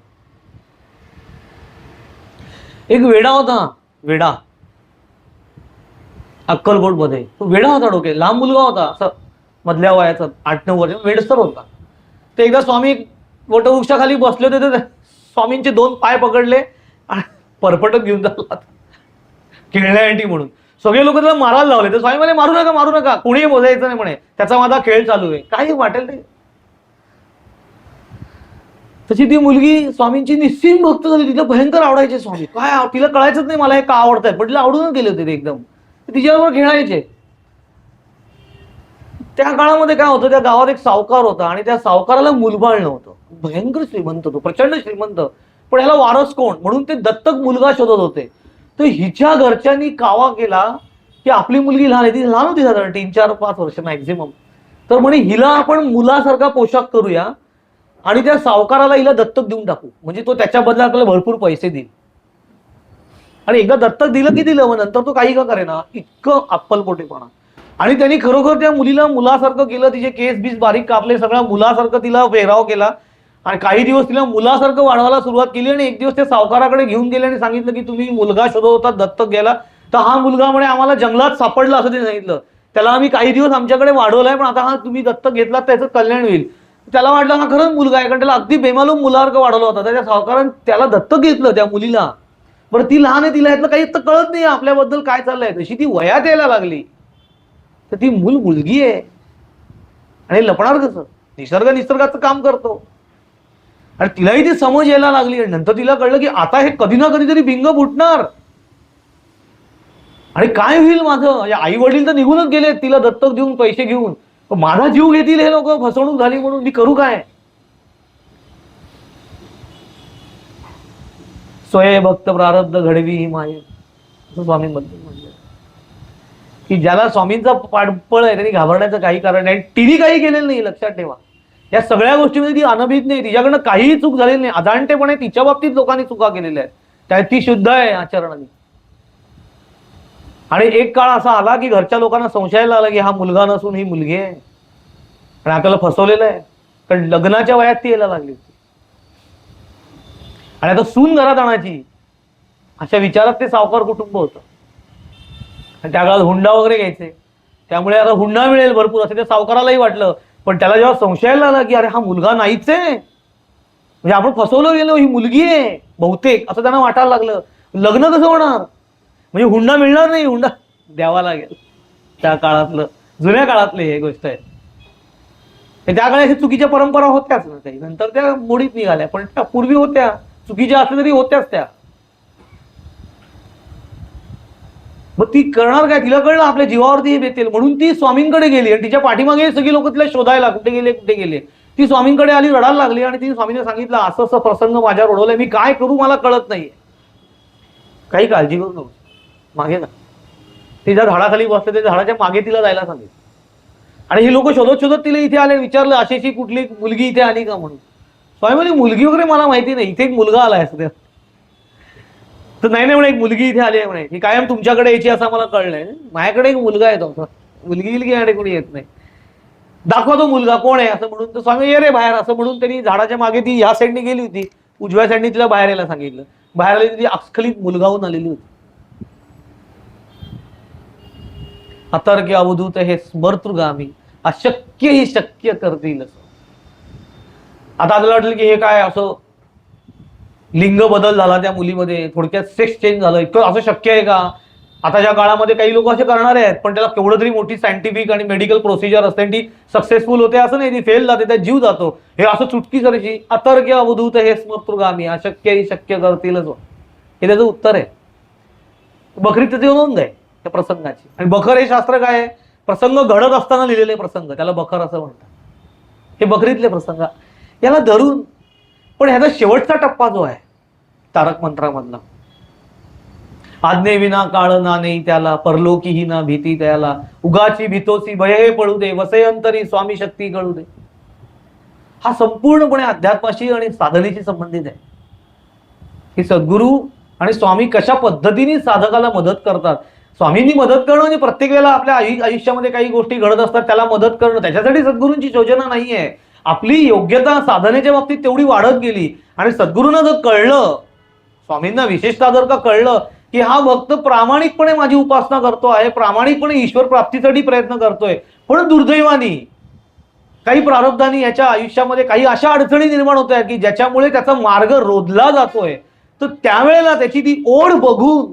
एक वेडा होता, वेडा अक्कलकोट मध्ये. तो वेडा होता, डोके लहान मुलगा होता, असं मधल्या वयाचा, 8-9 वर्ष, वेडसर होता. ते एकदा स्वामी वटवृक्षाखाली बसले होते, तर स्वामींचे 2 पाय पकडले आणि परपटत घेऊन जातात खेळण्यासाठी म्हणून. सगळे लोक त्याला मारायला लावले. तर स्वामी म्हणे मारू नका, मारू नका, कोणीही बोलायचं नाही म्हणे, त्याचा माझा खेळ चालू आहे, काही वाटेल ते. तशी ती मुलगी स्वामींची निस्सीम भक्त झाली. तिला भयंकर आवडायचे स्वामी. काय तिला कळायचंच नाही मला हे का आवडतंय, पण तिला आवडूनच गेले होते ते एकदम. तिच्याबरोबर खेळायचे. त्या काळामध्ये काय होतं, त्या गावात एक सावकार होता आणि त्या सावकाराला मुलबाळ नव्हतं. भयंकर श्रीमंत होतो, प्रचंड श्रीमंत. पण ह्याला वारस कोण म्हणून ते दत्तक मुलगा शोधत होते. तर हिच्या घरच्यांनी कावा केला की आपली मुलगी लहान आहे, ती लहान होती साधारण 3-4-5 वर्ष मॅक्झिमम. तर म्हणे हिला आपण मुलासारखा पोशाख करूया आणि त्या सावकाराला हिला दत्तक देऊन टाकू, म्हणजे तो त्याच्या बदल्यात आपल्याला भरपूर पैसे देईल. आणि एकदा दत्तक दिलं की दिलं, मग नंतर तो काही का करेना, इतकं अप्पलपोटेपणा. आणि त्यांनी खरोखर त्या मुलीला मुलासारखं केलं, तिचे केस बीस बारीक कापले, सगळं मुलासारखं तिला पेहराव केला आणि काही दिवस तिला मुलासारखं वाढवायला सुरुवात केली. आणि एक दिवस ते सावकाराकडे घेऊन गेले आणि सांगितलं की तुम्ही मुलगा शोधत होता, दत्तक घ्यायला, तर हा मुलगा म्हणे आम्हाला जंगलात सापडला असं ते सांगितलं. त्याला आम्ही काही दिवस आमच्याकडे वाढवलाय, पण आता हा तुम्ही दत्तक घेतलात त्याचं कल्याण होईल. त्याला वाटलं हा खरंच मुलगा आहे, कारण त्याला अगदी बेमालूम मुलासारखं वाढवलं होता. त्या सावकारानं त्याला दत्तक घेतलं त्या मुलीला. बरं ती लहान आहे, तिला यातलं काही तर कळत नाही आपल्याबद्दल काय चाललंय. तशी ती वयात यायला लागली तर ती मुलगी आहे आणि लपणार कसं, निसर्गाचं काम करतो. आणि तिलाही ती समज यायला लागली आणि नंतर तिला कळलं की आता हे कधी ना कधीतरी बिंग फुटणार आणि काय होईल माझं. आई वडील तर निघूनच गेले तिला दत्तक देऊन पैसे घेऊन, माझा जीव घेतील हे लोक, फसवणूक झाली म्हणून मी करू काय. स्वय भक्त प्रारब्ध घडवी ही माये, असं स्वामींबद्दल म्हणलं की ज्याला स्वामींचा पाठबळ आहे त्यांनी घाबरण्याचं काही कारण नाही. तिने काही केलेलं नाही, लक्षात ठेवा. या सगळ्या गोष्टीमध्ये ती अनभिज्ञ नाही, तिच्याकडनं काहीही चूक झालेली नाही. अजाणतेपणे तिच्या बाबतीत लोकांनी चुका केलेल्या आहेत, त्यात ती शुद्ध आहे आचरणाने. आणि एक काळ असा आला की घरच्या लोकांना संशयाला आला की हा मुलगा नसून ही मुलगी आहे आणि आपल्याला फसवलेलं आहे, कारण लग्नाच्या वयात ती यायला लागली होती आणि आता सून घरात आणायची अशा विचारात ते सावकार कुटुंब होतं. आणि त्या काळात हुंडा वगैरे घ्यायचे, त्यामुळे आता हुंडा मिळेल भरपूर असं त्या सावकारालाही वाटलं. पण त्याला जेव्हा संशयाला आला की अरे हा मुलगा नाहीच आहे, म्हणजे आपण फसवलं गेलो, ही मुलगी आहे बहुतेक असं त्यांना वाटायला लागलं. लग्न कसं होणार, म्हणजे हुंडा मिळणार नाही, हुंडा द्यावा लागेल. त्या काळातलं, जुन्या काळातली हे गोष्ट आहे. त्या काळात अशा चुकीच्या परंपरा होत्याच ना काही, नंतर त्या मोडीत निघाल्या, पण त्या पूर्वी होत्या, चुकीच्या असल्या तरी होत्याच त्या. मग ती करणार काय, तिला कळलं आपल्या जीवावरती हे बेतेल, म्हणून ती स्वामींकडे गेली आणि तिच्या पाठीमागे सगळी लोक तिला शोधायला कुठे गेले कुठे गेले. ती स्वामींकडे आली, रडायला लागली आणि तिने स्वामींना सांगितलं असं असं प्रसंग माझ्यावर ओढवलाय, मी काय करू मला कळत नाहीये. काही काळजी करू नको, मागे ना. तिच्या झाडाखाली बसले, त्या झाडाच्या मागे तिला जायला सांगितलं. आणि ही लोक शोधत शोधत तिला इथे आले, विचारलं अशी कुठली मुलगी इथे आली का म्हणून. स्वामी म्हणे मुलगी वगैरे मला माहिती नाही, इथे एक मुलगा आलाय सध्या. तर नाही म्हणे एक मुलगी इथे आली आहे म्हणे, ही कायम तुमच्याकडे यायची असं मला कळलंय, माझ्याकडे एक मुलगा आहे, तो मुलगी कोणी येत नाही, दाखवा तो मुलगा कोण आहे असं म्हणून. तर स्वामी ये रे बाहेर असं म्हणून त्यांनी झाडाच्या मागे, ती ह्या साईडने गेली होती, उजव्या साईडने तिला बाहेर यायला सांगितलं. बाहेर आली ती अस्खलित मुलगाहून आलेली होती. अतर्क्य अवधूत हे स्मर्तृगामी, अशक्य ही शक्य करतील. आता आपल्याला वाटलं की हे काय असं लिंग बदल झाला त्या मुलीमध्ये, थोडक्यात सेक्स चेंज झालं, इतकं असं शक्य आहे का. आताच्या काळामध्ये काही लोक असे करणारे आहेत, पण त्याला केवढं तरी मोठी सायंटिफिक आणि मेडिकल प्रोसिजर असते, ती सक्सेसफुल होते असं नाही, ती फेल जाते, त्यात जीव जातो. हे असं चुटकी करायची, अतर्क्य अवधूत हे स्मर्तृगामी, अशक्य ही शक्य करतीलच, हे त्याचं उत्तर आहे. बकरीत त्याची नोंद आहे त्या प्रसंगाची. आणि बखर हे शास्त्र काय आहे, प्रसंग घडत असताना लिहिलेले प्रसंग, त्याला बखर असं म्हणतात. हे बकरीतले प्रसंग याला धरून. पण ह्याचा शेवटचा टप्पा जो आहे तारक मंत्रामधला, आज्ञे विना काळ ना नाही त्याला, परलोकीही ना भीती त्याला, उगाची भीतोसी भय हे पळू दे, वसे अंतरी स्वामी शक्ती कळू दे. हा संपूर्णपणे अध्यात्माशी आणि साधनेशी संबंधित आहे की सद्गुरू आणि स्वामी कशा पद्धतीने साधकाला मदत करतात. स्वामींनी मदत करणं म्हणजे प्रत्येक वेळेला आपल्या आयुष्यामध्ये काही गोष्टी घडत असतात त्याला मदत करणं, त्याच्यासाठी सद्गुरूंची योजना नाहीये. आपली योग्यता साधनेच्या बाबतीत तेवढी वाढत गेली आणि सद्गुरूंना जर कळलं, स्वामींना विशेषतः जर का कळलं की हा भक्त प्रामाणिकपणे माझी उपासना करतो आहे, प्रामाणिकपणे ईश्वर प्राप्तीसाठी प्रयत्न करतोय, पण दुर्दैवानी काही प्रारब्धानी याच्या आयुष्यामध्ये काही अशा अडचणी निर्माण होत आहेत की ज्याच्यामुळे त्याचा मार्ग रोधला जातोय, तर त्यावेळेला त्याची ती ओढ बघून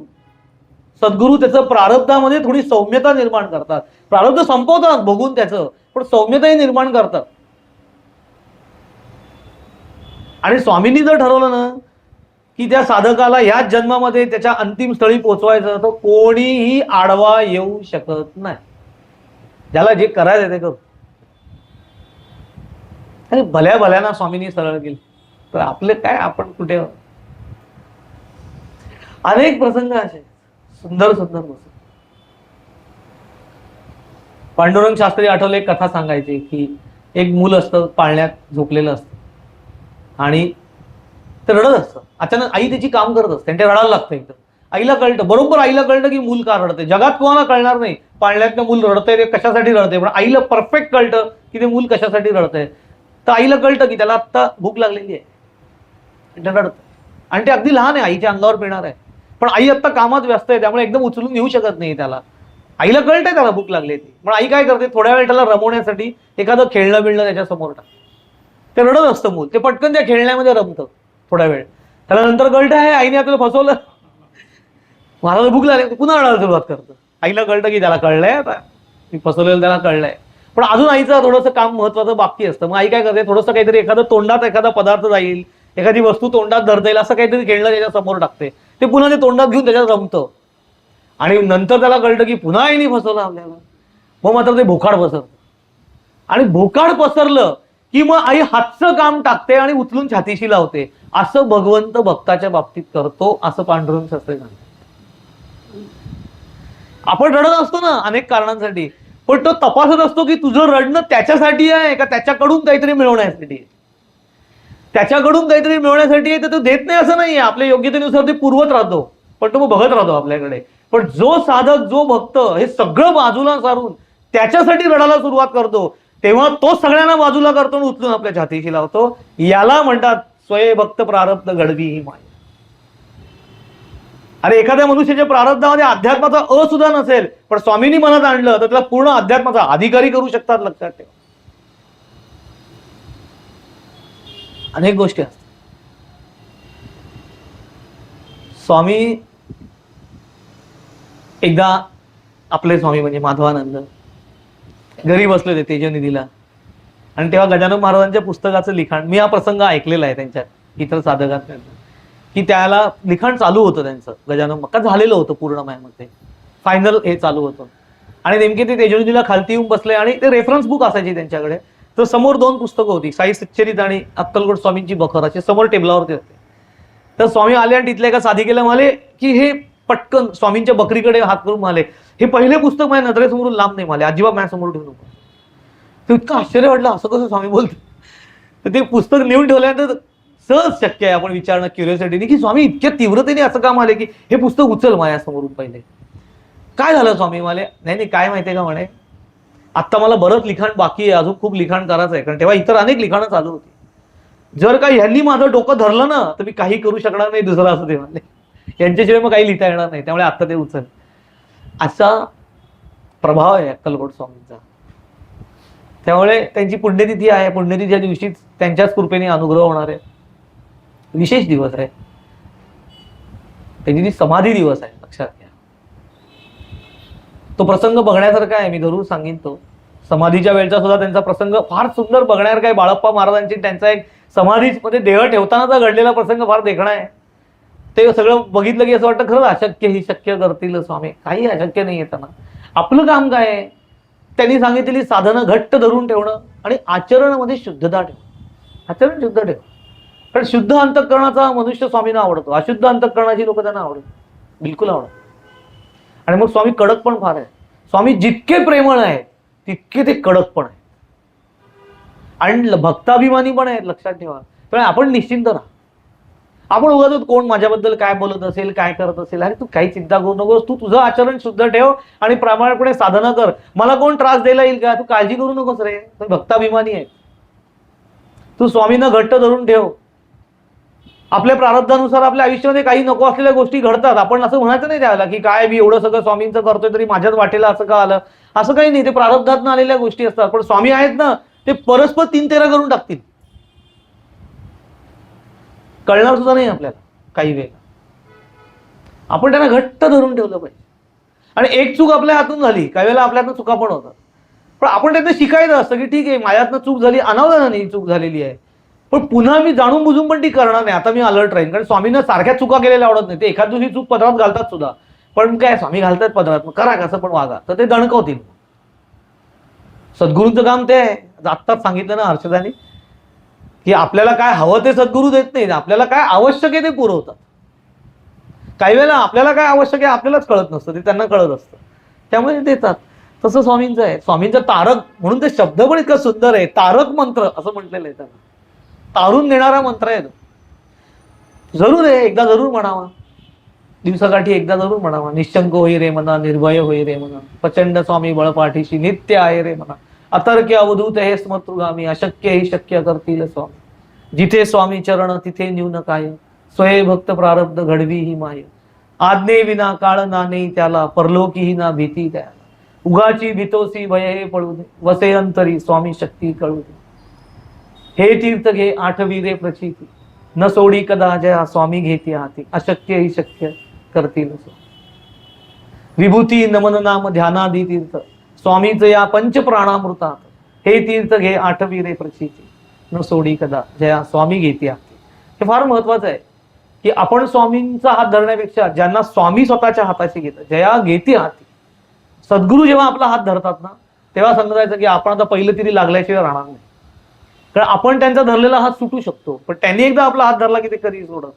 सद्गुरू त्याचं प्रारब्धामध्ये थोडी सौम्यता निर्माण करतात. प्रारब्ध संपवतात बघून त्याचं, पण सौम्यताही निर्माण करतात. आणि स्वामींनी जर ठरवलं ना की त्या साधकाला याच जन्मामध्ये त्याच्या अंतिम स्थळी पोहोचवायचं, तर कोणीही आडवा येऊ शकत नाही. ज्याला जे करायचं ते करू. आणि भल्या भल्याना स्वामींनी सरळ केली तर आपले काय, आपण कुठे. अनेक प्रसंग असे सुंदर सुंदर प्रसंग. पांडुरंग शास्त्री आठवले एक कथा सांगायची की एक मूल असतं, पाळण्यात झोपलेलं असतं आणि ते रडत असतं. अचानक आई त्याची काम करत असते आणि ते रडायला लागतं एकदम. आईला कळतं, बरोबर आईला कळतं की मूल का रडतंय. जगात कोणाला कळणार नाही पाळण्यातलं मूल रडतंय ते कशासाठी रडतंय, पण आईला परफेक्ट कळतं की ते मूल कशासाठी रडतंय. तर आईला कळतं की त्याला आत्ता भूक लागलेली आहे, रडतं आणि ते अगदी लहान आहे, आईच्या अंगावर पिणार आहे, पण आई आत्ता कामात व्यस्त आहे, त्यामुळे एकदम उचलून घेऊ शकत नाही त्याला. आईला कळतंय त्याला भूक लागली ती, पण आई काय करते, थोड्या वेळ त्याला रमवण्यासाठी एखादं खेळणं बिळणं त्याच्या समोर टाकते. ते रडत असतं मूल, ते पटकन त्या खेळण्यामध्ये रमतं थोड्या वेळ. त्याला नंतर कळतं आहे आईने आपल्याला फसवलं, मला भूक लागली, पुन्हा रडायला सुरुवात करतं. आईला कळतं की त्याला कळलंय आता मी फसवलेलं, त्याला कळलंय. पण अजून आईचं थोडंसं काम महत्वाचं बाकी असतं. मग आई काय करते, थोडंसं काहीतरी एखादं तोंडात एखादा पदार्थ जाईल, एखादी वस्तू तोंडात धरता येईल असं काहीतरी खेळणं त्याच्या समोर टाकते. ते पुन्हा ते तोंडात घेऊन त्याच्यात रमतं आणि नंतर त्याला कळतं की पुन्हा आईने फसवलं आपल्याला. मग मात्र ते भोकाड पसरतं आणि भोकाड पसरलं की मग आई हातचं काम टाकते आणि उचलून छातीशी लावते. असं भगवंत भक्ताच्या बाबतीत करतो, असं पांडुरंग शास्त्री सांगतात. आपण रडत असतो ना अनेक कारणांसाठी, पण तो तपासत असतो की तुझं रडणं त्याच्यासाठी आहे का त्याच्याकडून काहीतरी मिळवण्यासाठी. त्याच्याकडून काहीतरी मिळवण्यासाठी आहे तर तो देत नाही असं नाहीये, आपल्या योग्यतेनुसार ते पुरवत राहतो, पण तो मग बघत राहतो आपल्याकडे. पण जो साधक, जो भक्त हे सगळं बाजूला सारून त्याच्यासाठी रडायला सुरुवात करतो, तेव्हा तो सगळ्यांना बाजूला करतो आणि उचलून आपल्या छातीशी लावतो. याला म्हणतात स्वय भक्त प्रारब्ध घडवी ही माया. अरे एखाद्या मनुष्याच्या प्रारब्धामध्ये अध्यात्माचा अ सुद्धा नसेल, पण स्वामींनी मनात आणलं तर त्याला पूर्ण अध्यात्माचा अधिकारी करू शकतात. लक्षात ठेवा, अनेक गोष्टी असतात. स्वामी एकदा, आपले स्वामी म्हणजे माधवानंद घरी बसले होते तेजनिधीला, आणि तेव्हा गजानन महाराजांच्या पुस्तकाचं लिखाण, मी हा प्रसंग ऐकलेला आहे त्यांच्या इतर साधकांकडून, की त्याला लिखाण चालू होतं त्यांचं, गजानन का झालेलं होतं पूर्ण माझ्यामध्ये, फायनल हे चालू होतं. आणि नेमके ते तेजनिधीला खालती येऊन बसले आणि ते रेफरन्स बुक असायची त्यांच्याकडे. तर समोर 2 पुस्तकं होती, साई सच्चरित आणि अक्कलकोट स्वामींची बखर, असे समोर टेबलावरती होते. तर स्वामी आले आणि तिथल्या एका साधिकेला म्हणाले की हे पटकन स्वामींच्या बकरीकडे हात करून म्हणाले, हे पहिले पुस्तक माझ्या नजरेसमोरून लांब नाही, मला अजिबात माझ्यासमोर ठेवू नको. तर इतकं आश्चर्य वाटलं, असं कसं स्वामी बोलतो. तर ते पुस्तक लिहून ठेवल्यानंतर सहज शक्य आहे आपण विचारणं क्युरिओसिटीने, की स्वामी इतक्या तीव्रतेने असं काम आले की हे पुस्तक उचल माझ्यासमोरून पहिले. काय झालं स्वामी? मला नाही काय माहितीये का म्हणे, आत्ता मला बरंच लिखाण बाकी आहे, अजून खूप लिखाण करायचं आहे, कारण तेव्हा इतर अनेक लिखाणं चालू होती. जर का ह्यांनी माझं डोकं धरलं ना तर मी काही करू शकणार नाही दुसरं, असं ते म्हणले. यांच्याशिवाय मग काही लिहिता येणार नाही, त्यामुळे आता ते उचल. असा प्रभाव आहे अक्कलकोट स्वामींचा. त्यामुळे त्यांची पुण्यतिथी आहे, पुण्यतिथीच्या दिवशीच त्यांच्याच कृपेने अनुग्रह होणार आहे. विशेष दिवस आहे, त्यांची ती समाधी दिवस आहे, लक्षात घ्या. तो प्रसंग बघण्यासारखा आहे, मी जरूर सांगेन तो. समाधीच्या वेळचा सुद्धा त्यांचा प्रसंग फार सुंदर बघण्यासारखा आहे. बाळप्पा महाराजांची त्यांचा एक समाधीमध्ये देह ठेवतानाचा घडलेला प्रसंग फार देखणा आहे. ते सगळं बघितलं की असं वाटतं खरंच अशक्य ही शक्य करतील स्वामी, काही अशक्य नाही येताना. आपलं काम काय आहे? त्यांनी सांगितलेली साधनं घट्ट धरून ठेवणं आणि आचरणामध्ये शुद्धता ठेवणं. आचरण शुद्ध ठेव, कारण शुद्ध अंतःकरणाचा मनुष्य स्वामींना आवडतो, अशुद्ध अंतःकरणाची लोक त्यांना आवडत बिलकुल आवडत. आणि मग स्वामी कडक पण फार आहे. स्वामी जितके प्रेमळ आहेत तितके ते कडक पण आहे आणि भक्ताभिमानी पण आहेत, लक्षात ठेवा. त्यामुळे आपण निश्चिंत राहा. आपण उगाच कोण माझ्याबद्दल काय बोलत असेल, काय करत असेल, अरे तू काही चिंता करू नकोस, तू तुझं आचरण शुद्ध ठेव आणि प्रामाणिकपणे साधना कर. मला कोण त्रास द्यायला येईल का? तू काळजी करू नकोस रे, तू भक्ताभिमानी आहे. तू स्वामींना घट्ट धरून ठेव. आपल्या प्रारब्धानुसार आपल्या आयुष्यामध्ये काही नको असलेल्या गोष्टी घडतात. आपण असं म्हणायचं नाही त्याला की काय मी एवढं सगळं स्वामींचं करतोय तरी माझ्याच वाटेला असं का आलं, असं काही नाही. ते प्रारब्धातून आलेल्या गोष्टी असतात. पण स्वामी आहेत ना, ते परस्पर 3-13 करून टाकतील, कळणार सुद्धा नाही आपल्याला काही वेळेला. आपण त्यांना घट्ट धरून ठेवलं पाहिजे. आणि एक चूक आपल्या हातून झाली, काही वेळेला आपल्यातनं चुका पण होतात, पण आपण त्यातनं शिकायचं असतं की ठीक आहे माझ्यातनं चूक झाली, अनावधानाने चूक झालेली आहे, पण पुन्हा मी जाणून बुजून पण ती करणार नाही. आता मी अलर्ट राहीन, कारण स्वामींना सारख्या चुका केलेल्या आवडत नाही. ते एखाद दिवशी चूक पदरात घालतात सुद्धा, पण काय स्वामी घालतात पदरात, मग करा कसं पण वागा, तर ते दणकवतील. सद्गुरूंचं काम ते आहे. आत्ताच सांगितलं ना हर्षदानी, की आपल्याला काय हवं ते सद्गुरू देत नाही, आपल्याला काय आवश्यक आहे ते पुरवतात. काही वेळेला आपल्याला काय आवश्यक आहे आपल्यालाच कळत नसतं, ते त्यांना कळत असतं, त्यामुळे देतात. तसं स्वामींचं आहे. स्वामींचं तारक म्हणून ते शब्द पण इतकं सुंदर आहे, तारक मंत्र असं म्हटलेलं आहे त्यांना. तारून नेणारा मंत्र आहे तो. जरूर आहे, एकदा जरूर म्हणावा, दिवसाकाठी एकदा जरूर म्हणावा. निशंक होई रे मना, निर्भय होई रे मना, प्रचंड स्वामी बळपाठीशी नित्य आहे रे मना, अतर्क्य अवधूत हे स्मृतृगामी, अशक्य ही शक्य करतील स्वामी. जिथे स्वामी चरण तिथे न्यून काय, स्वय भक्त प्रारब्ध घडवी ही माय. आज्ञे विना काळ नाने त्याला, परलोकी ही ना भीती त्याला. उगाची भीतोसी भय हे पळू दे, वसे अंतरी स्वामी शक्ती कळू दे. हे तीर्थ घे आठवी रे प्रचिती, न सोडी कदा जया स्वामी घेती हाती, अशक्य ही शक्य करतील स्वामी. विभूती नमन नाम ध्यानादी तीर्थ, स्वामीच या पंच प्राणामृतात. हे तीर्थ घे आठवी रे प्रचिती, न सोडी कदा जया स्वामी घेती हाती. हे फार महत्वाचं आहे की आपण स्वामींचा हात धरण्यापेक्षा ज्यांना स्वामी स्वतःच्या हाताशी घेतात, जया घेती हाती. सद्गुरू जेव्हा आपला हात धरतात ना, तेव्हा समजायचं की आपण आता पहिलं तरी लागल्याशिवाय राहणार नाही. कारण आपण त्यांचा धरलेला हात सुटू शकतो, पण त्यांनी एकदा आपला हात धरला की ते कधी सोडत.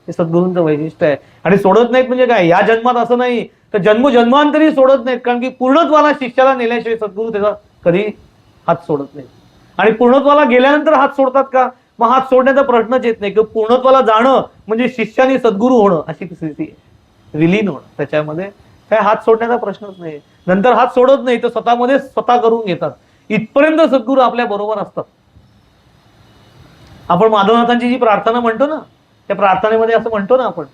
हे सद्गुरूंचं वैशिष्ट्य आहे. आणि सोडत नाहीत म्हणजे काय, या जन्मात असं नाही तर जन्मजन्मांतरी सोडत नाहीत, कारण की पूर्णत्वाला शिष्याला नेल्याशिवाय सद्गुरू त्याचा कधी हात सोडत नाही. आणि पूर्णत्वाला गेल्यानंतर हात सोडतात का? मग हात सोडण्याचा प्रश्नच येत नाही, की पूर्णत्वाला जाणं म्हणजे शिष्याने सद्गुरू होणं अशी स्थिती आहे, विलीन होणं त्याच्यामध्ये. काय हात सोडण्याचा प्रश्नच नाही. नंतर हात सोडत नाही तर स्वतःमध्ये स्वतः करून घेतात. इथपर्यंत सद्गुरू आपल्या बरोबर असतात. आपण माधवनाथांची जी प्रार्थना म्हणतो ना, त्या प्रार्थनेमध्ये असं म्हणतो ना आपण,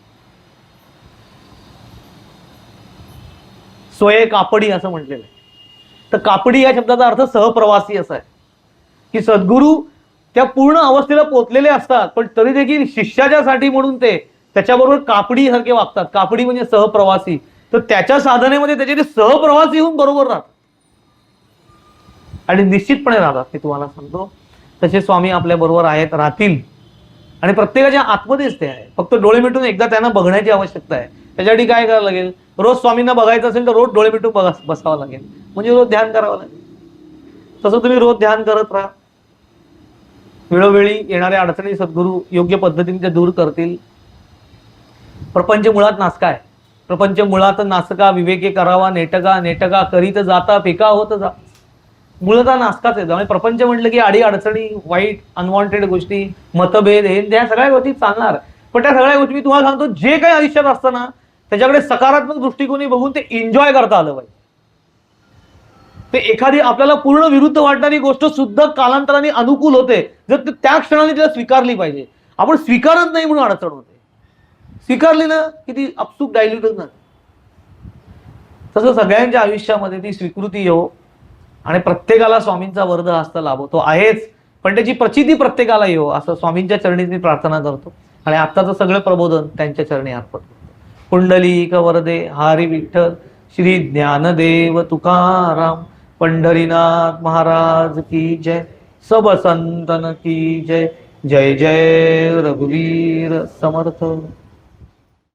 स्वये कापडी असं म्हटलेलं आहे. तर कापडी या शब्दाचा अर्थ सहप्रवासी असा आहे, की सद्गुरू त्या पूर्ण अवस्थेला पोचलेले असतात, पण तरी देखील शिष्याच्या साठी म्हणून ते त्याच्याबरोबर कापडी सारखे वागतात. कापडी म्हणजे सहप्रवासी. तर त्याच्या साधनेमध्ये त्याचे ते सहप्रवासी होऊन बरोबर राहतात आणि निश्चितपणे राहतात. मी तुम्हाला सांगतो तसे स्वामी आपल्या बरोबर आहेत, राहतील. आणि प्रत्येकाच्या आतमध्येच ते आहे. फक्त डोळे मिटून एकदा त्यांना बघण्याची आवश्यकता आहे. त्याच्यासाठी काय करावं लागेल? रोज स्वामींना बघायचं असेल तर रोज डोळे मिटून बसावं लागेल, म्हणजे रोज ध्यान करावं लागेल. तसं तुम्ही रोज ध्यान करत राहा. वेळोवेळी येणाऱ्या अडचणी सद्गुरू योग्य पद्धतीने ते दूर करतील. प्रपंच मुळात नासका आहे. प्रपंच मुळात नासका, विवेके करावा नेटका, नेटका करीत जाता फेका होत जा. मूळतः नासकाच आहे. त्यामुळे प्रपंच म्हटलं की अडी अडचणी, वाईट अनवॉन्टेड गोष्टी, मतभेद, हे त्या सगळ्या गोष्टी चालणार. पण त्या सगळ्या गोष्टी मी तुम्हाला सांगतो, जे काही आयुष्यात असतं ना त्याच्याकडे सकारात्मक दृष्टिकोनी बघून ते एन्जॉय करता आलं पाहिजे. ते एखादी आपल्याला पूर्ण विरुद्ध वाटणारी गोष्ट सुद्धा कालांतराने अनुकूल होते जर त्या क्षणाने तिला स्वीकारली पाहिजे. आपण स्वीकारत नाही म्हणून अडचण होते. स्वीकारली ना की ती अपसूक डायल्यूट ना. तसं सगळ्यांच्या आयुष्यामध्ये ती स्वीकृती येऊ आणि प्रत्येकाला स्वामींचा वरद हस्त लाभो. तो आहेच, पण त्याची प्रचिती प्रत्येकाला येऊ असं स्वामींच्या चरणी मी प्रार्थना करतो. आणि आत्ताचं सगळं प्रबोधन त्यांच्या चरणी अर्पण करतो. पुंडलिक वरदे हरी विठ्ठल श्री ज्ञानदेव तुकाराम पंढरीनाथ महाराज की जय. सब संतन की जय. जय जय रघुवीर समर्थ.